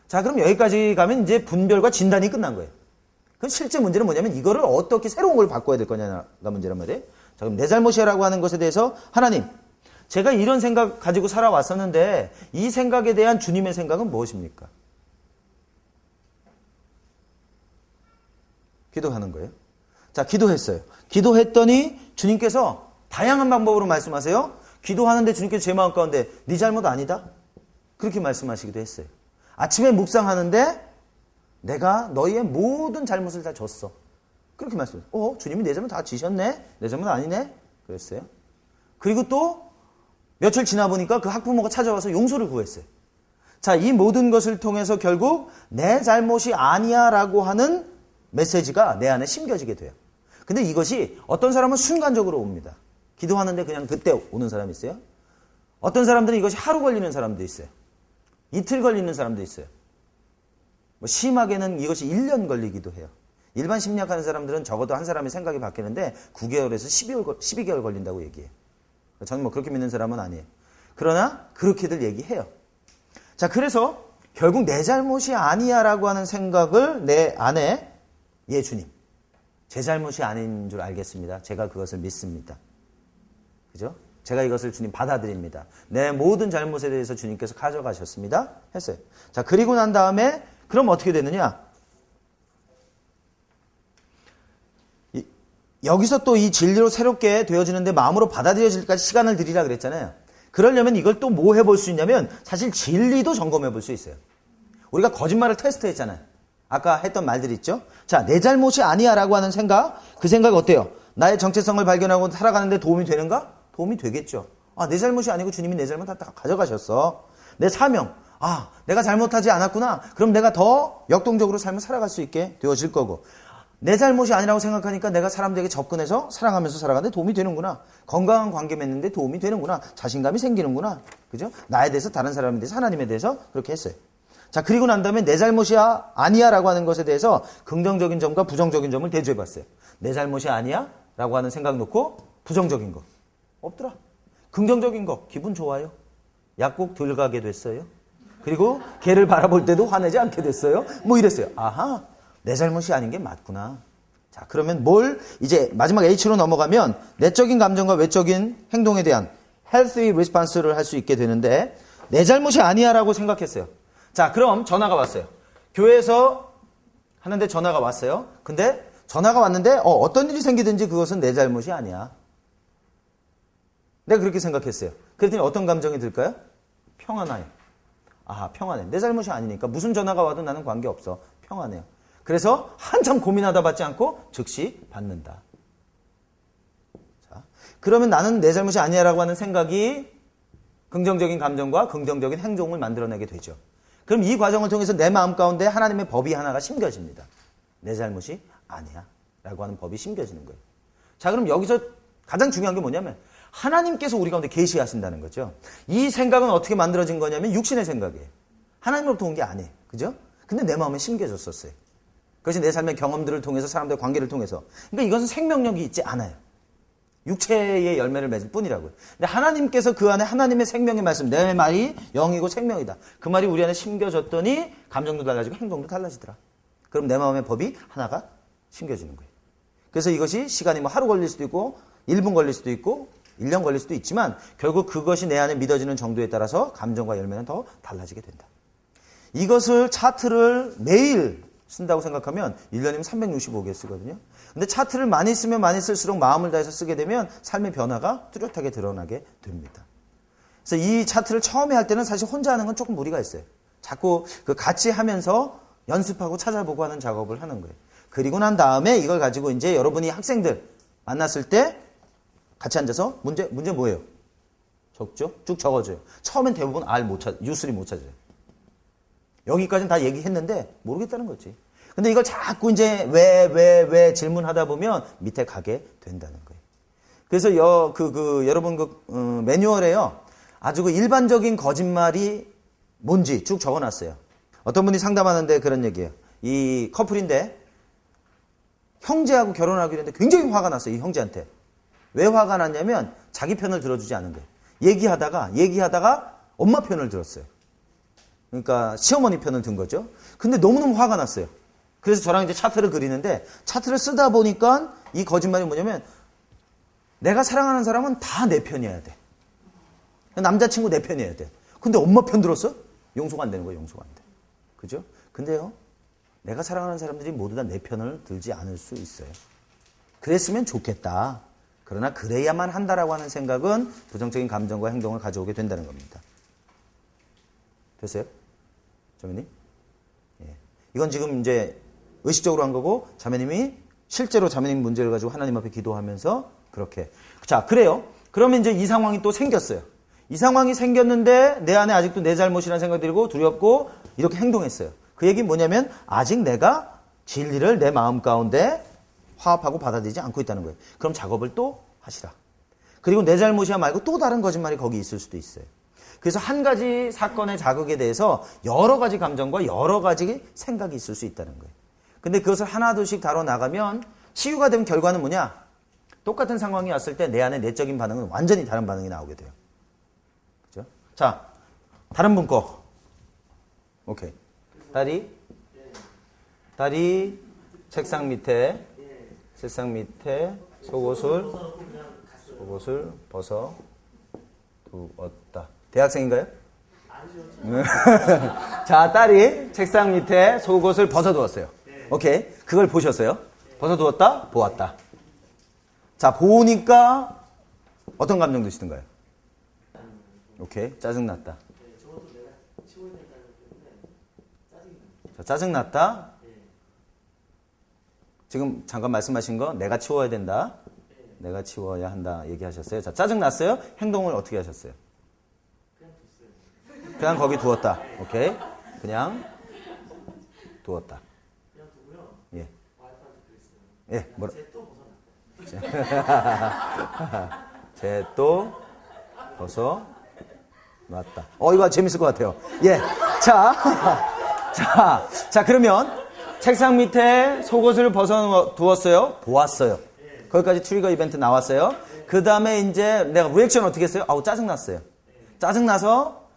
자, 그럼 여기까지 가면 이제 분별과 진단이 끝난 거예요. 그 실제 문제는 뭐냐면 이거를 어떻게 새로운 걸 바꿔야 될 거냐가 문제란 말이에요. 자, 그럼 내 잘못이라고 하는 것에 대해서 하나님, 제가 이런 생각 가지고 살아왔었는데 이 생각에 대한 주님의 생각은 무엇입니까? 기도하는 거예요. 자, 기도했어요. 기도했더니 주님께서 다양한 방법으로 말씀하세요. 기도하는데 주님께서 제 마음 가운데 네 잘못 아니다? 그렇게 말씀하시기도 했어요. 아침에 묵상하는데 내가 너희의 모든 잘못을 다 졌어. 그렇게 말씀해요. 주님이 내 잘못 다 지셨네? 내 잘못 아니네? 그랬어요. 그리고 또 며칠 지나 보니까 그 학부모가 찾아와서 용서를 구했어요. 자, 이 모든 것을 통해서 결국 내 잘못이 아니야 라고 하는 메시지가 내 안에 심겨지게 돼요. 근데 이것이 어떤 사람은 순간적으로 옵니다. 기도하는데 그냥 그때 오는 사람이 있어요. 어떤 사람들은 이것이 하루 걸리는 사람도 있어요. 이틀 걸리는 사람도 있어요. 뭐 심하게는 이것이 1년 걸리기도 해요. 일반 심리학하는 사람들은 적어도 한 사람의 생각이 바뀌는데 9개월에서 12개월 걸린다고 얘기해요. 저는 뭐 그렇게 믿는 사람은 아니에요. 그러나 그렇게들 얘기해요. 자, 그래서 결국 내 잘못이 아니야 라고 하는 생각을 내 안에 주님, 제 잘못이 아닌 줄 알겠습니다. 제가 그것을 믿습니다. 그죠? 제가 이것을 주님 받아들입니다. 내 모든 잘못에 대해서 주님께서 가져가셨습니다. 했어요. 자, 그리고 난 다음에 그럼 어떻게 되느냐? 여기서 또 이 진리로 새롭게 되어지는데 마음으로 받아들여질까지 시간을 들이라 그랬잖아요. 그러려면 이걸 또 뭐 해볼 수 있냐면 사실 진리도 점검해 볼 수 있어요. 우리가 거짓말을 테스트했잖아요. 아까 했던 말들 있죠? 자, 내 잘못이 아니야 라고 하는 생각, 그 생각 어때요? 나의 정체성을 발견하고 살아가는데 도움이 되는가? 도움이 되겠죠. 아, 내 잘못이 아니고 주님이 내 잘못 다 가져가셨어. 내 사명, 아, 내가 잘못하지 않았구나. 그럼 내가 더 역동적으로 삶을 살아갈 수 있게 되어질 거고, 내 잘못이 아니라고 생각하니까 내가 사람들에게 접근해서 사랑하면서 살아가는데 도움이 되는구나. 건강한 관계 맺는데 도움이 되는구나. 자신감이 생기는구나. 그죠? 나에 대해서, 다른 사람에 대해서, 하나님에 대해서 그렇게 했어요. 자, 그리고 난 다음에 내 잘못이야 아니야 라고 하는 것에 대해서 긍정적인 점과 부정적인 점을 대조해 봤어요. 내 잘못이 아니야 라고 하는 생각 놓고 부정적인 거 없더라. 긍정적인 거 기분 좋아요. 약국 덜 가게 됐어요. 그리고 걔를 바라볼 때도 화내지 않게 됐어요. 뭐 이랬어요. 아하, 내 잘못이 아닌 게 맞구나. 자, 그러면 이제 마지막 H로 넘어가면 내적인 감정과 외적인 행동에 대한 healthy response를 할 수 있게 되는데, 내 잘못이 아니야 라고 생각했어요. 자, 그럼 전화가 왔어요. 교회에서 하는데 전화가 왔어요. 근데 전화가 왔는데 어떤 일이 생기든지 그것은 내 잘못이 아니야. 내가 그렇게 생각했어요. 그랬더니 어떤 감정이 들까요? 평안해요. 아, 평안해. 내 잘못이 아니니까 무슨 전화가 와도 나는 관계없어. 평안해요. 그래서 한참 고민하다 받지 않고 즉시 받는다. 자, 그러면 나는 내 잘못이 아니야라고 하는 생각이 긍정적인 감정과 긍정적인 행동을 만들어내게 되죠. 그럼 이 과정을 통해서 내 마음 가운데 하나님의 법이 하나가 심겨집니다. 내 잘못이 아니야 라고 하는 법이 심겨지는 거예요. 자, 그럼 여기서 가장 중요한 게 뭐냐면 하나님께서 우리 가운데 계시하신다는 거죠. 이 생각은 어떻게 만들어진 거냐면 육신의 생각이에요. 하나님으로부터 온 게 아니에요. 그죠? 근데 내 마음에 심겨졌었어요. 그것이 내 삶의 경험들을 통해서 사람들의 관계를 통해서. 그러니까 이것은 생명력이 있지 않아요. 육체의 열매를 맺을 뿐이라고요. 근데 하나님께서 그 안에 하나님의 생명의 말씀, 내 말이 영이고 생명이다. 그 말이 우리 안에 심겨졌더니 감정도 달라지고 행동도 달라지더라. 그럼 내 마음의 법이 하나가 심겨지는 거예요. 그래서 이것이 시간이 뭐 하루 걸릴 수도 있고 1분 걸릴 수도 있고 1년 걸릴 수도 있지만 결국 그것이 내 안에 믿어지는 정도에 따라서 감정과 열매는 더 달라지게 된다. 이것을 차트를 매일 쓴다고 생각하면 1년이면 365개 쓰거든요. 근데 차트를 많이 쓰면 많이 쓸수록 마음을 다해서 쓰게 되면 삶의 변화가 뚜렷하게 드러나게 됩니다. 그래서 이 차트를 처음에 할 때는 사실 혼자 하는 건 조금 무리가 있어요. 자꾸 그 같이 하면서 연습하고 찾아보고 하는 작업을 하는 거예요. 그리고 난 다음에 이걸 가지고 이제 여러분이 학생들 만났을 때 같이 앉아서 문제 뭐예요? 적죠? 쭉 적어줘요. 처음엔 대부분 U3 못 찾아요. 여기까지는 다 얘기했는데 모르겠다는 거지. 근데 이걸 자꾸 이제 왜 질문하다 보면 밑에 가게 된다는 거예요. 그래서 여러분 매뉴얼에요. 아주 그 일반적인 거짓말이 뭔지 쭉 적어놨어요. 어떤 분이 상담하는데 그런 얘기예요. 이 커플인데 형제하고 결혼하기로 했는데 굉장히 화가 났어요. 이 형제한테. 왜 화가 났냐면 자기 편을 들어주지 않은 거예요. 얘기하다가 엄마 편을 들었어요. 그러니까 시어머니 편을 든 거죠. 근데 너무너무 화가 났어요. 그래서 저랑 이제 차트를 그리는데 차트를 쓰다 보니까 이 거짓말이 뭐냐면 내가 사랑하는 사람은 다 내 편이어야 돼. 남자친구 내 편이어야 돼. 근데 엄마 편 들었어? 용서가 안 되는 거예요. 용서가 안 돼. 그죠? 근데요. 내가 사랑하는 사람들이 모두 다 내 편을 들지 않을 수 있어요. 그랬으면 좋겠다. 그러나 그래야만 한다라고 하는 생각은 부정적인 감정과 행동을 가져오게 된다는 겁니다. 됐어요? 자매님? 예. 이건 지금 이제 의식적으로 한 거고 자매님이 실제로 자매님 문제를 가지고 하나님 앞에 기도하면서 그렇게. 자, 그래요. 그러면 이제 이 상황이 또 생겼어요. 이 상황이 생겼는데 내 안에 아직도 내 잘못이라는 생각이 들고 두렵고 이렇게 행동했어요. 그 얘기는 뭐냐면 아직 내가 진리를 내 마음 가운데 화합하고 받아들이지 않고 있다는 거예요. 그럼 작업을 또 하시라. 그리고 내 잘못이야 말고 또 다른 거짓말이 거기 있을 수도 있어요. 그래서 한 가지 사건의 자극에 대해서 여러 가지 감정과 여러 가지 생각이 있을 수 있다는 거예요. 근데 그것을 하나둘씩 다뤄나가면 치유가 되면 결과는 뭐냐? 똑같은 상황이 왔을 때 내 안에 내적인 반응은 완전히 다른 반응이 나오게 돼요. 그죠? 자, 다른 분 거. 오케이. 다리 책상 밑에 속옷을 벗어 두었다. 대학생인가요? 자, 딸이 책상 밑에 속옷을 벗어두었어요. 오케이. 그걸 보셨어요? 벗어두었다? 보았다. 자, 보니까 어떤 감정 드시던가요? 오케이. 짜증났다. 자, 짜증났다. 지금 잠깐 말씀하신 거 내가 치워야 된다. 내가 치워야 한다 얘기하셨어요. 자, 짜증났어요? 행동을 어떻게 하셨어요? 그냥 거기 두었다. 오케이. 그냥 두었다. 그냥 두고요. 예. 와이프한테 그랬어요. 예, 뭐라? 쟤 또 벗어났다. 놨다. 이거 재밌을 것 같아요. 예. 자, 그러면 책상 밑에 속옷을 벗어 두었어요. 보았어요. 거기까지 트리거 이벤트 나왔어요. 그 다음에 이제 내가 리액션 어떻게 했어요? 짜증났어요. 짜증나서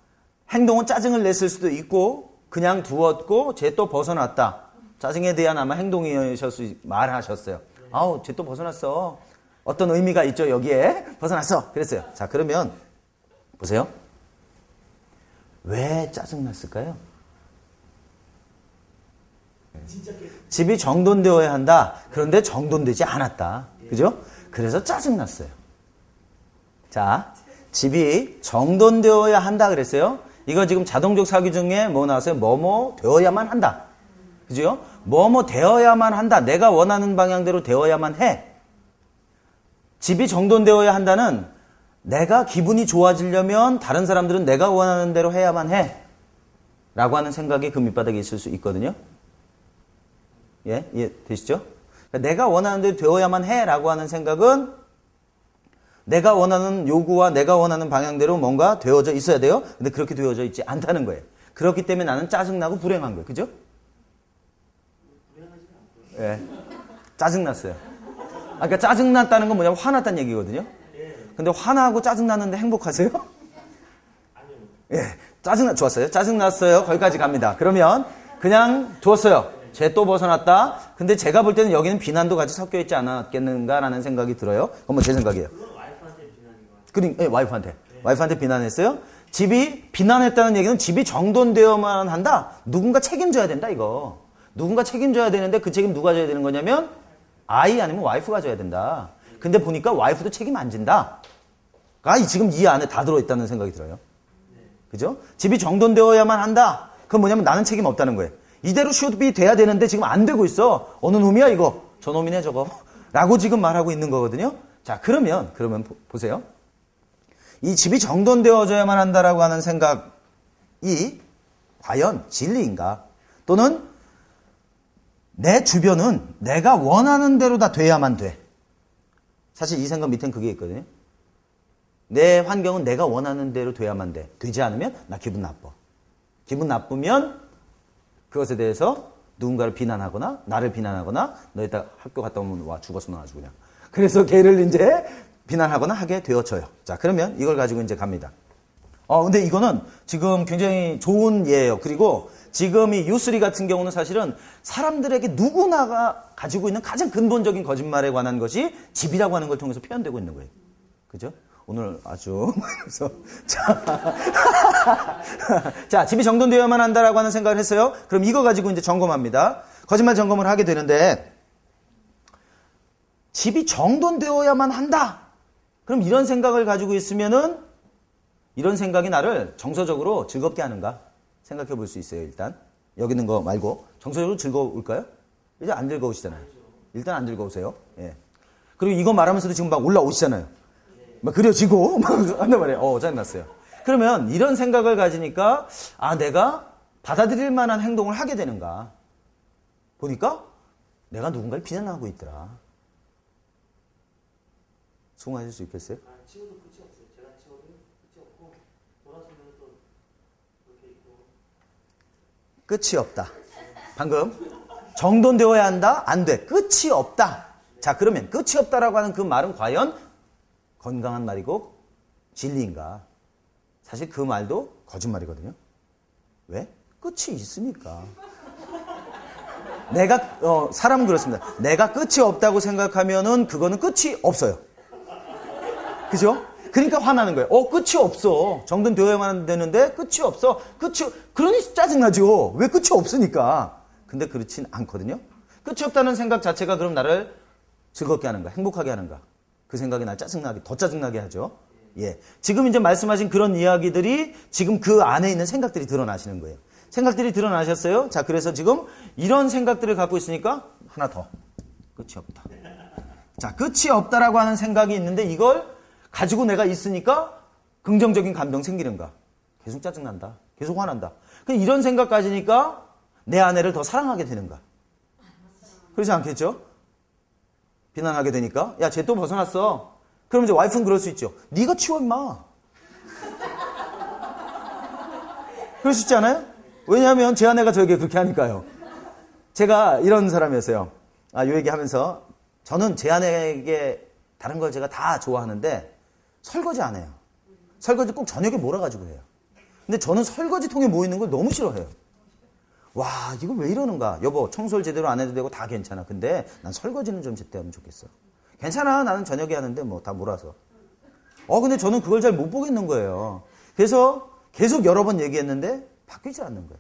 행동은 짜증을 냈을 수도 있고 그냥 두었고 쟤 또 벗어났다. 짜증에 대한 아마 말하셨어요. 쟤 또 벗어났어. 어떤 의미가 있죠 여기에. 벗어났어. 그랬어요. 자, 그러면 보세요. 왜 짜증났을까요? 집이 정돈되어야 한다. 그런데 정돈되지 않았다. 그죠? 그래서 짜증났어요. 자, 집이 정돈되어야 한다 그랬어요. 이거 지금 자동적 사기 중에 뭐 나왔어요? 뭐뭐 되어야만 한다. 그죠? 뭐뭐 되어야만 한다. 내가 원하는 방향대로 되어야만 해. 집이 정돈되어야 한다는 내가 기분이 좋아지려면 다른 사람들은 내가 원하는 대로 해야만 해. 라고 하는 생각이 그 밑바닥에 있을 수 있거든요. 예? 이해되시죠? 그러니까 내가 원하는 대로 되어야만 해. 라고 하는 생각은 내가 원하는 요구와 내가 원하는 방향대로 뭔가 되어져 있어야 돼요. 근데 그렇게 되어져 있지 않다는 거예요. 그렇기 때문에 나는 짜증나고 불행한 거예요. 그죠? 예. 짜증났어요. 그러니까 짜증났다는 건 뭐냐면 화났다는 얘기거든요. 근데 화나고 짜증났는데 행복하세요? 예. 좋았어요. 짜증났어요. 거기까지 갑니다. 그러면 그냥 두었어요. 쟤 또 벗어났다. 근데 제가 볼 때는 여기는 비난도 같이 섞여 있지 않았겠는가라는 생각이 들어요. 그건 뭐 제 생각이에요. 그러니까 와이프한테 비난했어요. 집이 비난했다는 얘기는 집이 정돈되어만 한다. 누군가 책임져야 된다 이거. 누군가 책임져야 되는데 그 책임 누가 져야 되는 거냐면 아이 아니면 와이프가 져야 된다. 근데 보니까 와이프도 책임 안 진다. 지금 이 안에 다 들어있다는 생각이 들어요. 그죠? 집이 정돈되어야만 한다. 그건 뭐냐면 나는 책임 없다는 거예요. 이대로 슛비 돼야 되는데 지금 안 되고 있어. 어느 놈이야 이거? 저 놈이네 저거. 라고 지금 말하고 있는 거거든요. 자, 그러면 보세요. 이 집이 정돈되어져야만 한다라고 하는 생각이 과연 진리인가? 또는 내 주변은 내가 원하는 대로 다 돼야만 돼. 사실 이 생각 밑엔 그게 있거든요. 내 환경은 내가 원하는 대로 돼야만 돼. 되지 않으면 나 기분 나빠. 기분 나쁘면 그것에 대해서 누군가를 비난하거나 나를 비난하거나 너 이따 학교 갔다 오면 와 죽었으면 아주 그냥. 그래서 걔를 이제 비난하거나 하게 되어져요. 자, 그러면 이걸 가지고 이제 갑니다. 근데 이거는 지금 굉장히 좋은 예예요. 그리고 지금 이 U3 같은 경우는 사실은 사람들에게 누구나가 가지고 있는 가장 근본적인 거짓말에 관한 것이 집이라고 하는 걸 통해서 표현되고 있는 거예요. 그죠? 오늘 아주 그래서 자, 집이 정돈되어야만 한다라고 하는 생각을 했어요. 그럼 이거 가지고 이제 점검합니다. 거짓말 점검을 하게 되는데 집이 정돈되어야만 한다. 그럼 이런 생각을 가지고 있으면은 이런 생각이 나를 정서적으로 즐겁게 하는가 생각해 볼 수 있어요. 일단 여기 있는 거 말고 정서적으로 즐거울까요? 이제 안 즐거우시잖아요. 일단 안 즐거우세요. 예. 그리고 이거 말하면서도 지금 막 올라오시잖아요. 막 그려지고 막 한단 말이에요. 짜증났어요. 그러면 이런 생각을 가지니까 내가 받아들일 만한 행동을 하게 되는가 보니까 내가 누군가를 비난하고 있더라. 수긍하실 수 있겠어요? 치고도 끝이 없어요. 제가 치고도 끝이 없고 돌아서면 또 그렇게 있고. 끝이 없다. 방금 정돈되어야 한다? 안 돼. 끝이 없다. 자, 그러면 끝이 없다라고 하는 그 말은 과연 건강한 말이고 진리인가? 사실 그 말도 거짓말이거든요. 왜? 끝이 있으니까. 사람은 그렇습니다. 내가 끝이 없다고 생각하면은 그거는 끝이 없어요. 그죠? 그러니까 화나는 거예요. 끝이 없어. 정돈되어야만 되는데 끝이 없어. 그러니 짜증나죠. 왜 끝이 없으니까. 근데 그렇진 않거든요. 끝이 없다는 생각 자체가 그럼 나를 즐겁게 하는가, 행복하게 하는가. 그 생각이 날 더 짜증나게 하죠. 예. 지금 이제 말씀하신 그런 이야기들이 지금 그 안에 있는 생각들이 드러나시는 거예요. 생각들이 드러나셨어요. 자, 그래서 지금 이런 생각들을 갖고 있으니까 하나 더. 끝이 없다. 자, 끝이 없다라고 하는 생각이 있는데 이걸 가지고 내가 있으니까 긍정적인 감정 생기는가? 계속 짜증난다. 계속 화난다. 그럼 이런 생각 가지니까 내 아내를 더 사랑하게 되는가? 그렇지 않겠죠? 비난하게 되니까 야, 쟤 또 벗어났어. 그럼 이제 와이프는 그럴 수 있죠. 네가 치워 임마. 그럴 수 있지 않아요? 왜냐하면 제 아내가 저에게 그렇게 하니까요. 제가 이런 사람이었어요. 이 얘기하면서 저는 제 아내에게 다른 걸 제가 다 좋아하는데 설거지 안 해요. 설거지 꼭 저녁에 몰아가지고 해요. 근데 저는 설거지통에 모이는 걸 너무 싫어해요. 와, 이거 왜 이러는가? 여보, 청소를 제대로 안 해도 되고 다 괜찮아. 근데 난 설거지는 좀 제때 하면 좋겠어. 괜찮아. 나는 저녁에 하는데 뭐 다 몰아서. 근데 저는 그걸 잘 못 보겠는 거예요. 그래서 계속 여러 번 얘기했는데 바뀌지 않는 거예요.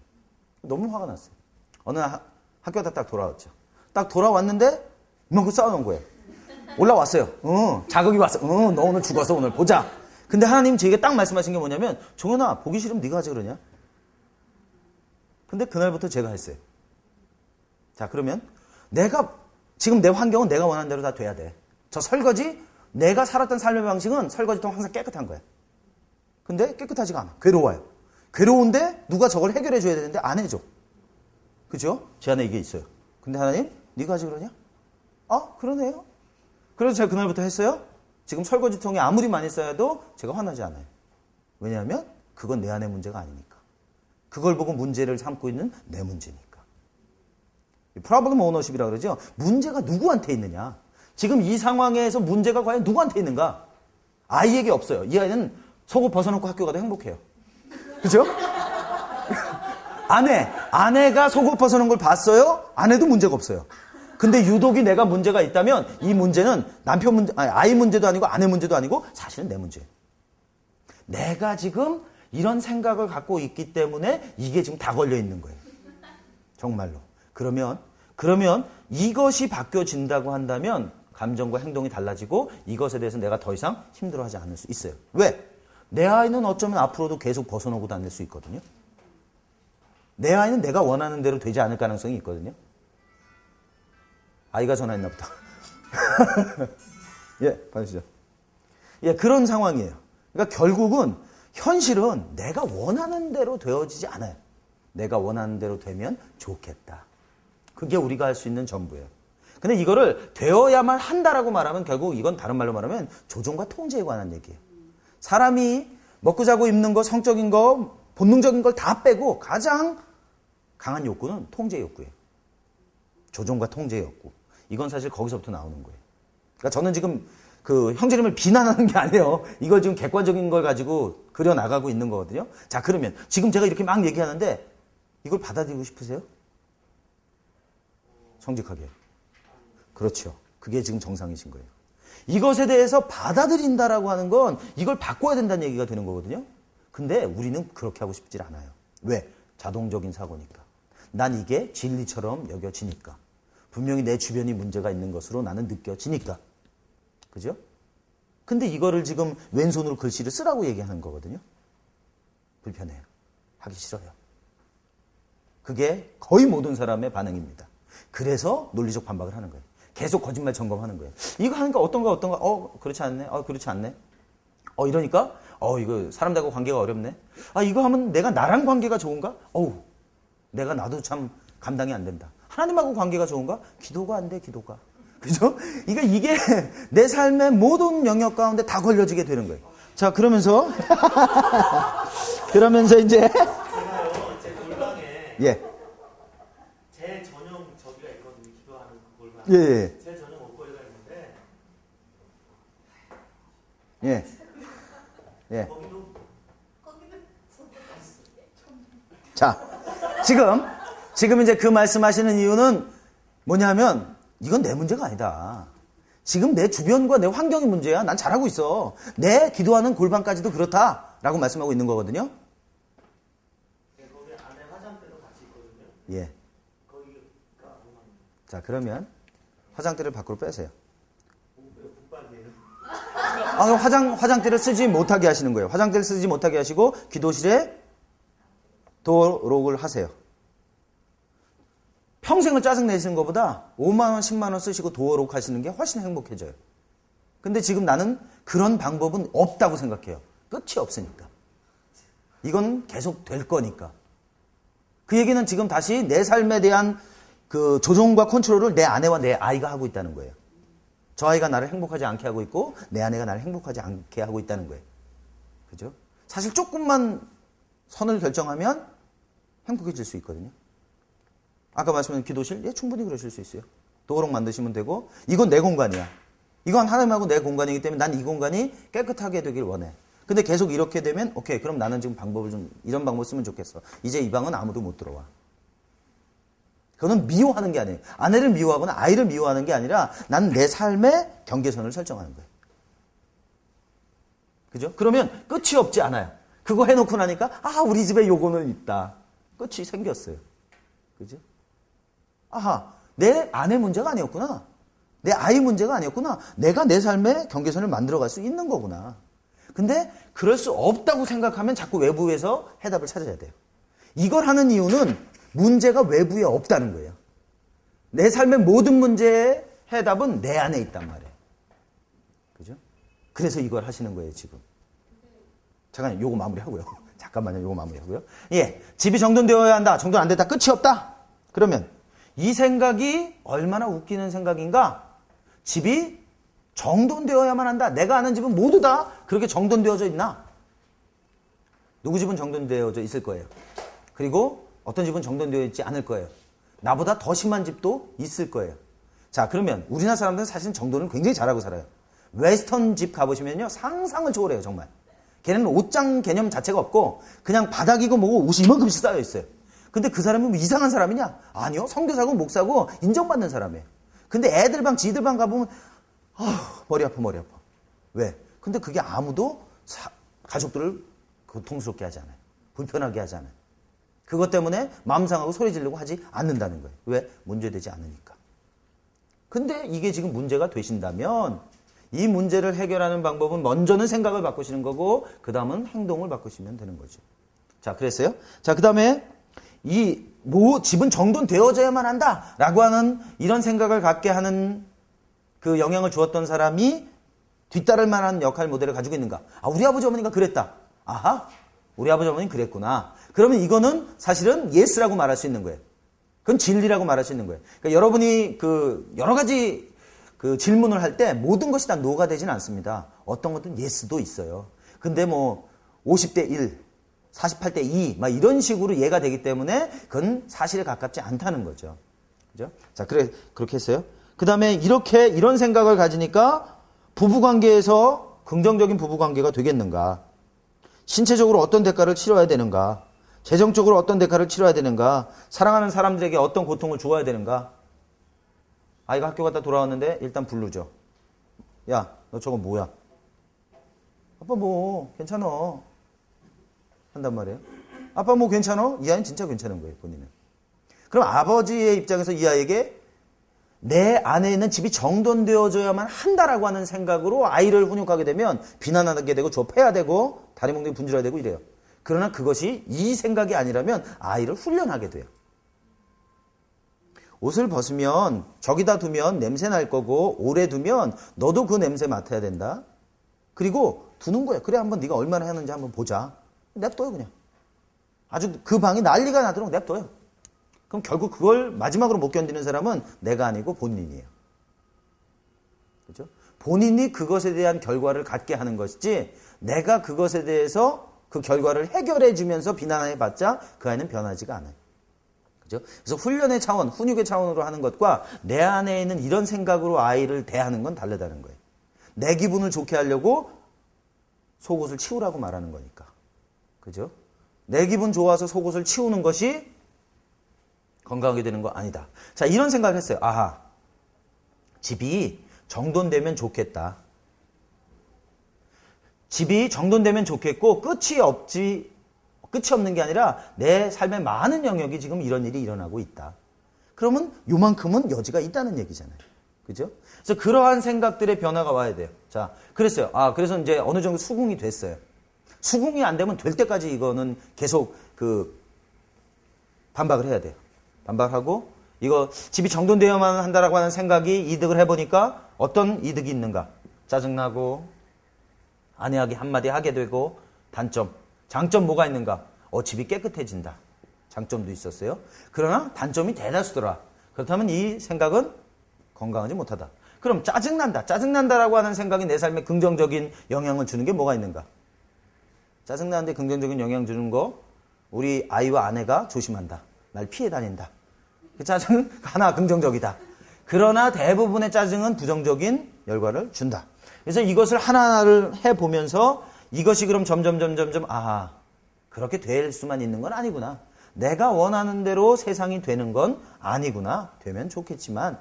너무 화가 났어요. 어느 학교다 딱 돌아왔죠. 딱 돌아왔는데 이만큼 싸워놓은 거예요. 올라왔어요. 자극이 왔어. 너 오늘 죽어서 오늘 보자. 근데 하나님 제게 딱 말씀하신 게 뭐냐면 종현아 보기 싫으면 네가 하지 그러냐? 근데 그날부터 제가 했어요. 자 그러면 내가 지금 내 환경은 내가 원하는 대로 다 돼야 돼. 저 설거지 내가 살았던 삶의 방식은 설거지통 항상 깨끗한 거야. 근데 깨끗하지가 않아. 괴로워요. 괴로운데 누가 저걸 해결해 줘야 되는데 안 해줘. 그죠? 제 안에 이게 있어요. 근데 하나님 네가 하지 그러냐? 아 그러네요. 그래서 제가 그날부터 했어요. 지금 설거지통이 아무리 많이 쌓여도 제가 화나지 않아요. 왜냐하면 그건 내 안의 문제가 아니니까. 그걸 보고 문제를 삼고 있는 내 문제니까. 프로블럼 오너십이라고 그러죠. 문제가 누구한테 있느냐. 지금 이 상황에서 문제가 과연 누구한테 있는가. 아이에게 없어요. 이 아이는 속옷 벗어놓고 학교 가도 행복해요. 그죠? 아내가 속옷 벗어놓은 걸 봤어요. 아내도 문제가 없어요. 근데 유독이 내가 문제가 있다면 이 문제는 남편 문제, 아니, 아이 문제도 아니고 아내 문제도 아니고 사실은 내 문제예요. 내가 지금 이런 생각을 갖고 있기 때문에 이게 지금 다 걸려 있는 거예요. 정말로. 그러면 이것이 바뀌어진다고 한다면 감정과 행동이 달라지고 이것에 대해서 내가 더 이상 힘들어하지 않을 수 있어요. 왜? 내 아이는 어쩌면 앞으로도 계속 벗어나고 다닐 수 있거든요. 내 아이는 내가 원하는 대로 되지 않을 가능성이 있거든요. 아이가 전화했나 보다. 예, 받으시죠. 예, 그런 상황이에요. 그러니까 결국은 현실은 내가 원하는 대로 되어지지 않아요. 내가 원하는 대로 되면 좋겠다. 그게 우리가 할 수 있는 전부예요. 근데 이거를 되어야만 한다라고 말하면 결국 이건 다른 말로 말하면 조종과 통제에 관한 얘기예요. 사람이 먹고 자고 입는 거, 성적인 거, 본능적인 걸 다 빼고 가장 강한 욕구는 통제 욕구예요. 조종과 통제 욕구. 이건 사실 거기서부터 나오는 거예요. 그러니까 저는 지금 그 형제님을 비난하는 게 아니에요. 이걸 지금 객관적인 걸 가지고 그려나가고 있는 거거든요. 자, 그러면 지금 제가 이렇게 막 얘기하는데 이걸 받아들이고 싶으세요? 정직하게. 그렇죠. 그게 지금 정상이신 거예요. 이것에 대해서 받아들인다라고 하는 건 이걸 바꿔야 된다는 얘기가 되는 거거든요. 근데 우리는 그렇게 하고 싶질 않아요. 왜? 자동적인 사고니까. 난 이게 진리처럼 여겨지니까. 분명히 내 주변이 문제가 있는 것으로 나는 느껴지니까. 그죠? 근데 이거를 지금 왼손으로 글씨를 쓰라고 얘기하는 거거든요. 불편해요. 하기 싫어요. 그게 거의 모든 사람의 반응입니다. 그래서 논리적 반박을 하는 거예요. 계속 거짓말 점검하는 거예요. 이거 하니까 어떤가, 그렇지 않네. 그렇지 않네. 이러니까, 이거 사람들하고 관계가 어렵네. 이거 하면 내가 나랑 관계가 좋은가? 내가 나도 참 감당이 안 된다. 하나님하고 관계가 좋은가? 기도가 안 돼, 기도가. 그죠? 이게 내 삶의 모든 영역 가운데 다 걸려지게 되는 거예요. 자, 그러면서 이제, 제가요, 제 골방에 예. 제 전용 저기가 있거든요. 기도하는 그 골방. 예. 제 전용 옷걸이가 있는데 예. 예. 거기도 자, 지금 이제 그 말씀하시는 이유는 뭐냐면 이건 내 문제가 아니다. 지금 내 주변과 내 환경이 문제야. 난 잘하고 있어. 내 기도하는 골방까지도 그렇다라고 말씀하고 있는 거거든요. 거기 안에 화장대도 같이 있거든요. 예. 거기가 너무 자, 그러면 화장대를 밖으로 빼세요. 북방이에요. 그럼 화장대를 쓰지 못하게 하시는 거예요. 화장대를 쓰지 못하게 하시고 기도실에 도어록을 하세요. 평생을 짜증내시는 것보다 5만 원, 10만 원 쓰시고 도어록 하시는 게 훨씬 행복해져요. 근데 지금 나는 그런 방법은 없다고 생각해요. 끝이 없으니까. 이건 계속 될 거니까. 그 얘기는 지금 다시 내 삶에 대한 그 조종과 컨트롤을 내 아내와 내 아이가 하고 있다는 거예요. 저 아이가 나를 행복하지 않게 하고 있고 내 아내가 나를 행복하지 않게 하고 있다는 거예요. 그죠? 사실 조금만 선을 결정하면 행복해질 수 있거든요. 아까 말씀드린 기도실? 예, 충분히 그러실 수 있어요. 도어록 만드시면 되고 이건 내 공간이야. 이건 하나님하고 내 공간이기 때문에 난 이 공간이 깨끗하게 되길 원해. 근데 계속 이렇게 되면 오케이, 그럼 나는 지금 이런 방법 쓰면 좋겠어. 이제 이 방은 아무도 못 들어와. 그거는 미워하는 게 아니에요. 아내를 미워하거나 아이를 미워하는 게 아니라 난 내 삶의 경계선을 설정하는 거예요. 그죠? 그러면 끝이 없지 않아요. 그거 해놓고 나니까 우리 집에 요거는 있다. 끝이 생겼어요. 그죠? 내 아내 문제가 아니었구나. 내 아이 문제가 아니었구나. 내가 내 삶의 경계선을 만들어갈 수 있는 거구나. 근데 그럴 수 없다고 생각하면 자꾸 외부에서 해답을 찾아야 돼요. 이걸 하는 이유는 문제가 외부에 없다는 거예요. 내 삶의 모든 문제의 해답은 내 안에 있단 말이에요. 그죠? 그래서 이걸 하시는 거예요, 지금. 잠깐, 요거 마무리하고요. 잠깐만요, 요거 마무리하고요. 예, 집이 정돈되어야 한다. 정돈 안 됐다. 끝이 없다. 그러면 이 생각이 얼마나 웃기는 생각인가? 집이 정돈되어야만 한다. 내가 아는 집은 모두 다 그렇게 정돈되어져 있나? 누구 집은 정돈되어져 있을 거예요. 그리고 어떤 집은 정돈되어 있지 않을 거예요. 나보다 더 심한 집도 있을 거예요. 자, 그러면 우리나라 사람들은 사실 정돈을 굉장히 잘하고 살아요. 웨스턴 집 가보시면요, 상상을 초월해요, 정말. 걔네는 옷장 개념 자체가 없고 그냥 바닥이고 뭐고 옷이 이만큼씩 쌓여 있어요. 근데 그 사람이 뭐 이상한 사람이냐? 아니요, 선교사고 목사고 인정받는 사람이에요. 근데 애들 방, 지들 방 가보면 머리 아파. 왜? 근데 그게 아무도 가족들을 고통스럽게 하지 않아요. 불편하게 하지 않아요. 그것 때문에 마음 상하고 소리 지르고 하지 않는다는 거예요. 왜? 문제되지 않으니까. 근데 이게 지금 문제가 되신다면 이 문제를 해결하는 방법은 먼저는 생각을 바꾸시는 거고 그 다음은 행동을 바꾸시면 되는 거죠. 자, 그랬어요. 자, 그 다음에 집은 정돈되어져야만 한다라고 하는 이런 생각을 갖게 하는 그 영향을 주었던 사람이 뒤따를 만한 역할 모델을 가지고 있는가? 아, 우리 아버지 어머니가 그랬다. 아하, 우리 아버지 어머니는 그랬구나. 그러면 이거는 사실은 예스라고 말할 수 있는 거예요. 그건 진리라고 말할 수 있는 거예요. 그러니까 여러분이 여러 가지 질문을 할 때 모든 것이 다 노가 되지는 않습니다. 어떤 것은 예스도 있어요. 근데 50대 1, 48대 2, 막 이런 식으로 예가 되기 때문에 그건 사실에 가깝지 않다는 거죠. 그죠? 자, 그렇게 했어요. 그 다음에 이런 생각을 가지니까 부부관계에서 긍정적인 부부관계가 되겠는가? 신체적으로 어떤 대가를 치러야 되는가? 재정적으로 어떤 대가를 치러야 되는가? 사랑하는 사람들에게 어떤 고통을 주어야 되는가? 아이가 학교 갔다 돌아왔는데 일단 부르죠. 야, 너 저거 뭐야? 아빠 괜찮아. 한단 말이에요. 아빠 괜찮아? 이 아이는 진짜 괜찮은 거예요, 본인은. 그럼 아버지의 입장에서 이 아이에게 내 안에 있는 집이 정돈되어져야만 한다라고 하는 생각으로 아이를 훈육하게 되면 비난하게 되고 좁혀야 되고 다리 몽둥이 분질러야 되고 이래요. 그러나 그것이 이 생각이 아니라면 아이를 훈련하게 돼요. 옷을 벗으면 저기다 두면 냄새 날 거고 오래 두면 너도 그 냄새 맡아야 된다. 그리고 두는 거야. 그래, 한번 네가 얼마나 하는지 한번 보자. 냅둬요, 그냥. 아주 그 방이 난리가 나도록 냅둬요. 그럼 결국 그걸 마지막으로 못 견디는 사람은 내가 아니고 본인이에요. 그렇죠? 본인이 그것에 대한 결과를 갖게 하는 것이지 내가 그것에 대해서 그 결과를 해결해 주면서 비난해 봤자 그 아이는 변하지가 않아요. 그죠? 그래서 훈련의 차원, 훈육의 차원으로 하는 것과 내 안에 있는 이런 생각으로 아이를 대하는 건 다르다는 거예요. 내 기분을 좋게 하려고 속옷을 치우라고 말하는 거니까. 그죠? 내 기분 좋아서 속옷을 치우는 것이 건강하게 되는 거 아니다. 자, 이런 생각을 했어요. 아하, 집이 정돈되면 좋겠다. 집이 정돈되면 좋겠고 끝이 없는 게 아니라 내 삶의 많은 영역이 지금 이런 일이 일어나고 있다. 그러면 요만큼은 여지가 있다는 얘기잖아요. 그죠? 그래서 그러한 생각들의 변화가 와야 돼요. 자, 그랬어요. 그래서 이제 어느 정도 수긍이 됐어요. 수긍이 안 되면 될 때까지 이거는 계속 반박을 해야 돼요. 반박하고 이거 집이 정돈되어야만 한다라고 하는 생각이 이득을 해보니까 어떤 이득이 있는가? 짜증나고 아내에게 한마디 하게 되고 단점, 장점 뭐가 있는가? 집이 깨끗해진다. 장점도 있었어요. 그러나 단점이 대다수더라. 그렇다면 이 생각은 건강하지 못하다. 그럼 짜증난다라고 하는 생각이 내 삶에 긍정적인 영향을 주는 게 뭐가 있는가? 짜증나는데 긍정적인 영향 주는 거, 우리 아이와 아내가 조심한다. 날 피해 다닌다. 그 짜증은 하나 긍정적이다. 그러나 대부분의 짜증은 부정적인 결과를 준다. 그래서 이것을 하나하나를 해보면서 이것이 그럼 점점 그렇게 될 수만 있는 건 아니구나. 내가 원하는 대로 세상이 되는 건 아니구나. 되면 좋겠지만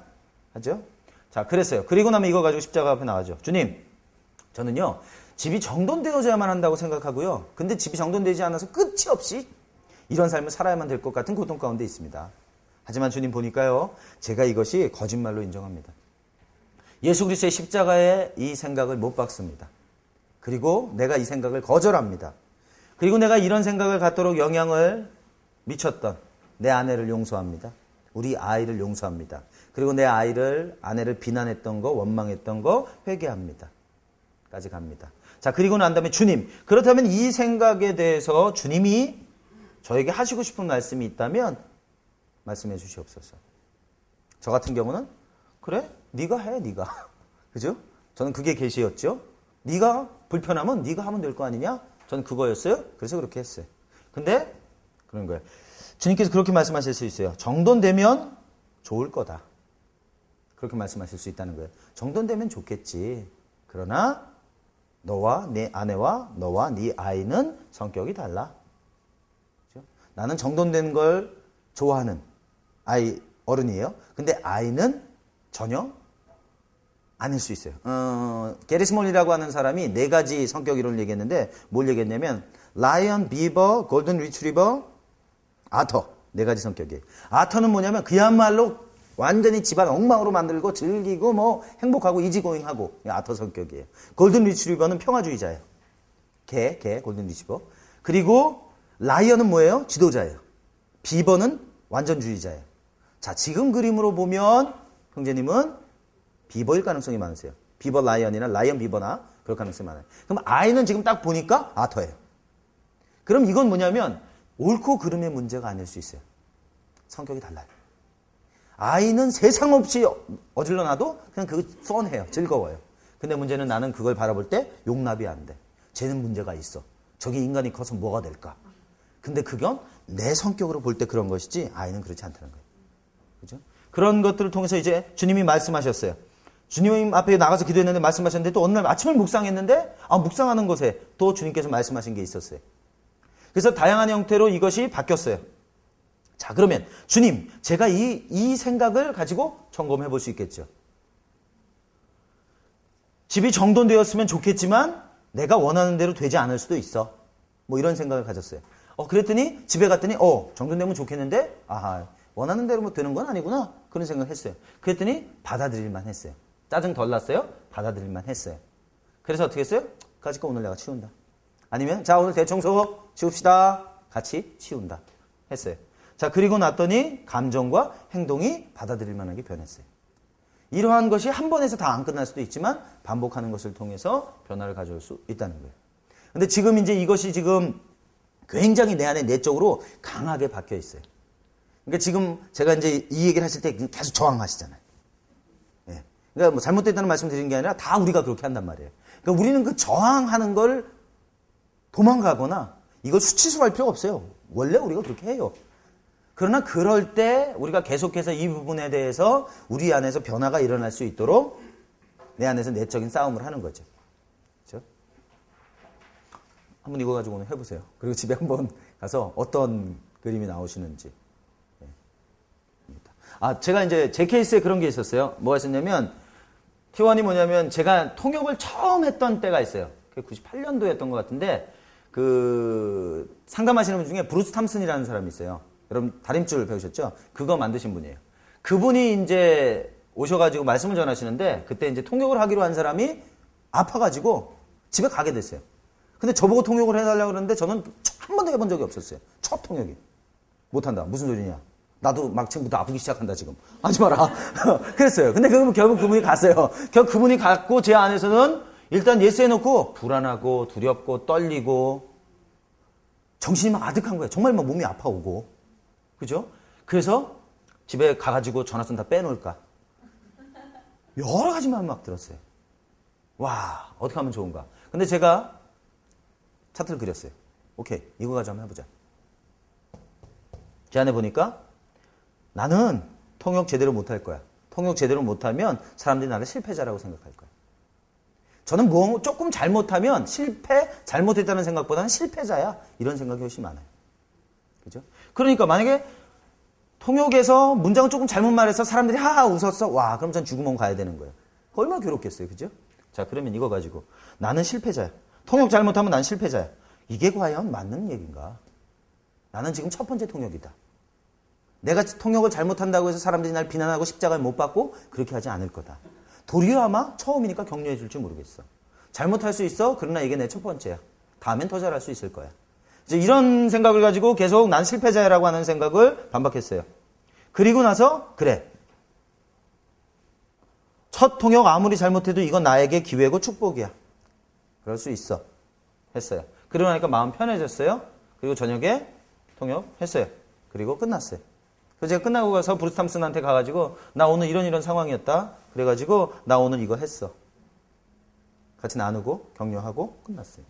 하죠. 자, 그랬어요. 그리고 나면 이거 가지고 십자가 앞에 나가죠. 주님, 저는요 집이 정돈되어져야만 한다고 생각하고요. 근데 집이 정돈되지 않아서 끝이 없이 이런 삶을 살아야만 될 것 같은 고통 가운데 있습니다. 하지만 주님 보니까요, 제가 이것이 거짓말로 인정합니다. 예수 그리스도의 십자가에 이 생각을 못 박습니다. 그리고 내가 이 생각을 거절합니다. 그리고 내가 이런 생각을 갖도록 영향을 미쳤던 내 아내를 용서합니다. 우리 아이를 용서합니다. 그리고 내 아내를 비난했던 거, 원망했던 거 회개합니다. 까지 갑니다. 자, 그리고 난 다음에 주님. 그렇다면 이 생각에 대해서 주님이 저에게 하시고 싶은 말씀이 있다면 말씀해 주시옵소서. 저 같은 경우는 그래? 네가 해, 네가. 그죠? 저는 그게 계시였죠. 네가 불편하면 네가 하면 될 거 아니냐? 저는 그거였어요. 그래서 그렇게 했어요. 근데 그런 거예요. 주님께서 그렇게 말씀하실 수 있어요. 정돈되면 좋을 거다. 그렇게 말씀하실 수 있다는 거예요. 정돈되면 좋겠지. 그러나 너와 네 아내와 너와 네 아이는 성격이 달라. 그렇죠? 나는 정돈된 걸 좋아하는 어른이에요. 근데 아이는 전혀 아닐 수 있어요. 게리스몰이라고 하는 사람이 4가지 성격 이론을 얘기했는데 뭘 얘기했냐면 라이언, 비버, 골든 리트리버, 아터. 4가지 성격이에요. 아터는 뭐냐면 그야말로 완전히 집안 엉망으로 만들고 즐기고 뭐 행복하고 이지고잉하고 아터 성격이에요. 골든 리트리버는 평화주의자예요. 개 골든 리트리버. 그리고 라이언은 뭐예요? 지도자예요. 비버는 완전주의자예요. 자, 지금 그림으로 보면 형제님은 비버일 가능성이 많으세요. 비버 라이언이나 라이언 비버나 그럴 가능성이 많아요. 그럼 아이는 지금 딱 보니까 아터예요. 그럼 이건 뭐냐면 옳고 그름의 문제가 아닐 수 있어요. 성격이 달라요. 아이는 세상 없이 어질러놔도 그냥 그거 펀해요. 즐거워요. 근데 문제는 나는 그걸 바라볼 때 용납이 안 돼. 쟤는 문제가 있어. 저게 인간이 커서 뭐가 될까? 근데 그건 내 성격으로 볼 때 그런 것이지 아이는 그렇지 않다는 거예요. 그죠? 그런 것들을 통해서 이제 주님이 말씀하셨어요. 주님 앞에 나가서 기도했는데 말씀하셨는데 또 어느 날 아침에 묵상했는데 묵상하는 것에 또 주님께서 말씀하신 게 있었어요. 그래서 다양한 형태로 이것이 바뀌었어요. 자, 그러면 주님, 제가 이 생각을 가지고 점검해 볼 수 있겠죠. 집이 정돈되었으면 좋겠지만 내가 원하는 대로 되지 않을 수도 있어. 뭐 이런 생각을 가졌어요. 그랬더니 집에 갔더니 정돈되면 좋겠는데 원하는 대로 뭐 되는 건 아니구나. 그런 생각을 했어요. 그랬더니 받아들일만 했어요. 짜증 덜 났어요? 받아들일만 했어요. 그래서 어떻게 했어요? 까짓거 오늘 내가 치운다. 아니면 자, 오늘 대청소 치웁시다. 같이 치운다. 했어요. 자, 그리고 났더니 감정과 행동이 받아들일 만하게 변했어요. 이러한 것이 한 번에서 다 안 끝날 수도 있지만 반복하는 것을 통해서 변화를 가져올 수 있다는 거예요. 근데 지금 이제 이것이 지금 굉장히 내 안에 내적으로 강하게 박혀 있어요. 그러니까 지금 제가 이제 이 얘기를 하실 때 계속 저항하시잖아요. 예. 그러니까 뭐 잘못됐다는 말씀 드리는 게 아니라 다 우리가 그렇게 한단 말이에요. 그러니까 우리는 그 저항하는 걸 도망가거나 이걸 수치수할 필요가 없어요. 원래 우리가 그렇게 해요. 그러나 그럴 때 우리가 계속해서 이 부분에 대해서 우리 안에서 변화가 일어날 수 있도록 내 안에서 내적인 싸움을 하는 거죠. 그렇죠? 한번 이거 가지고 오늘 해보세요. 그리고 집에 한번 가서 어떤 그림이 나오시는지. 제가 이제 제 케이스에 그런 게 있었어요. 뭐가 있었냐면 T1이 뭐냐면 제가 통역을 처음 했던 때가 있어요. 그게 98년도였던 것 같은데 그 상담하시는 분 중에 브루스 탐슨이라는 사람이 있어요. 여러분 다림줄 배우셨죠? 그거 만드신 분이에요. 그분이 이제 오셔가지고 말씀을 전하시는데 그때 이제 통역을 하기로 한 사람이 아파가지고 집에 가게 됐어요. 근데 저보고 통역을 해달라고 그러는데 저는 한 번도 해본 적이 없었어요. 첫 통역이. 못한다. 무슨 소리냐. 나도 막 지금부터 아프기 시작한다 지금. 하지 마라. 그랬어요. 근데 결국 그분이 갔어요. 결국 그분이 갔고 제 안에서는 일단 예스 해놓고 불안하고 두렵고 떨리고 정신이 막 아득한 거예요. 정말 막 몸이 아파오고. 그죠? 그래서 집에 가가지고 전화선 다 빼놓을까. 여러 가지 마음 막 들었어요. 와, 어떻게 하면 좋은가. 근데 제가 차트를 그렸어요. 오케이, 이거 가지고 한번 해보자. 제 안에 보니까 나는 통역 제대로 못할 거야. 통역 제대로 못하면 사람들이 나를 실패자라고 생각할 거야. 저는 조금 잘못하면 잘못했다는 생각보다는 실패자야. 이런 생각이 훨씬 많아요. 그죠? 그러니까 만약에 통역에서 문장을 조금 잘못 말해서 사람들이 하하 웃었어. 와, 그럼 전 죽으면 가야 되는 거예요. 얼마나 괴롭겠어요. 그죠? 자, 그러면 이거 가지고 나는 실패자야. 통역 잘못하면 난 실패자야. 이게 과연 맞는 얘기인가? 나는 지금 첫 번째 통역이다. 내가 통역을 잘못한다고 해서 사람들이 날 비난하고 십자가에 못 박고 그렇게 하지 않을 거다. 도리어 아마 처음이니까 격려해 줄지 모르겠어. 잘못할 수 있어. 그러나 이게 내 첫 번째야. 다음엔 더 잘할 수 있을 거야. 이제 이런 생각을 가지고 계속 난 실패자라고 하는 생각을 반박했어요. 그리고 나서 그래. 첫 통역 아무리 잘못해도 이건 나에게 기회고 축복이야. 그럴 수 있어. 했어요. 그러고 나니까 마음 편해졌어요. 그리고 저녁에 통역했어요. 그리고 끝났어요. 그래서 제가 끝나고 가서 브루스 탐슨한테 가가지고 나 오늘 이런 상황이었다. 그래가지고 나 오늘 이거 했어. 같이 나누고 격려하고 끝났어요.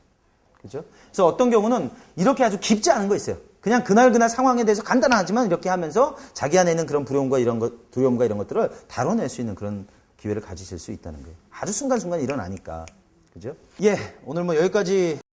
그죠? 그래서 어떤 경우는 이렇게 아주 깊지 않은 거 있어요. 그냥 그날 상황에 대해서 간단하지만 이렇게 하면서 자기 안에 있는 그런 두려움과 이런 것들을 다뤄낼 수 있는 그런 기회를 가지실 수 있다는 거예요. 아주 순간순간 일어나니까. 그죠? 예, 오늘 뭐 여기까지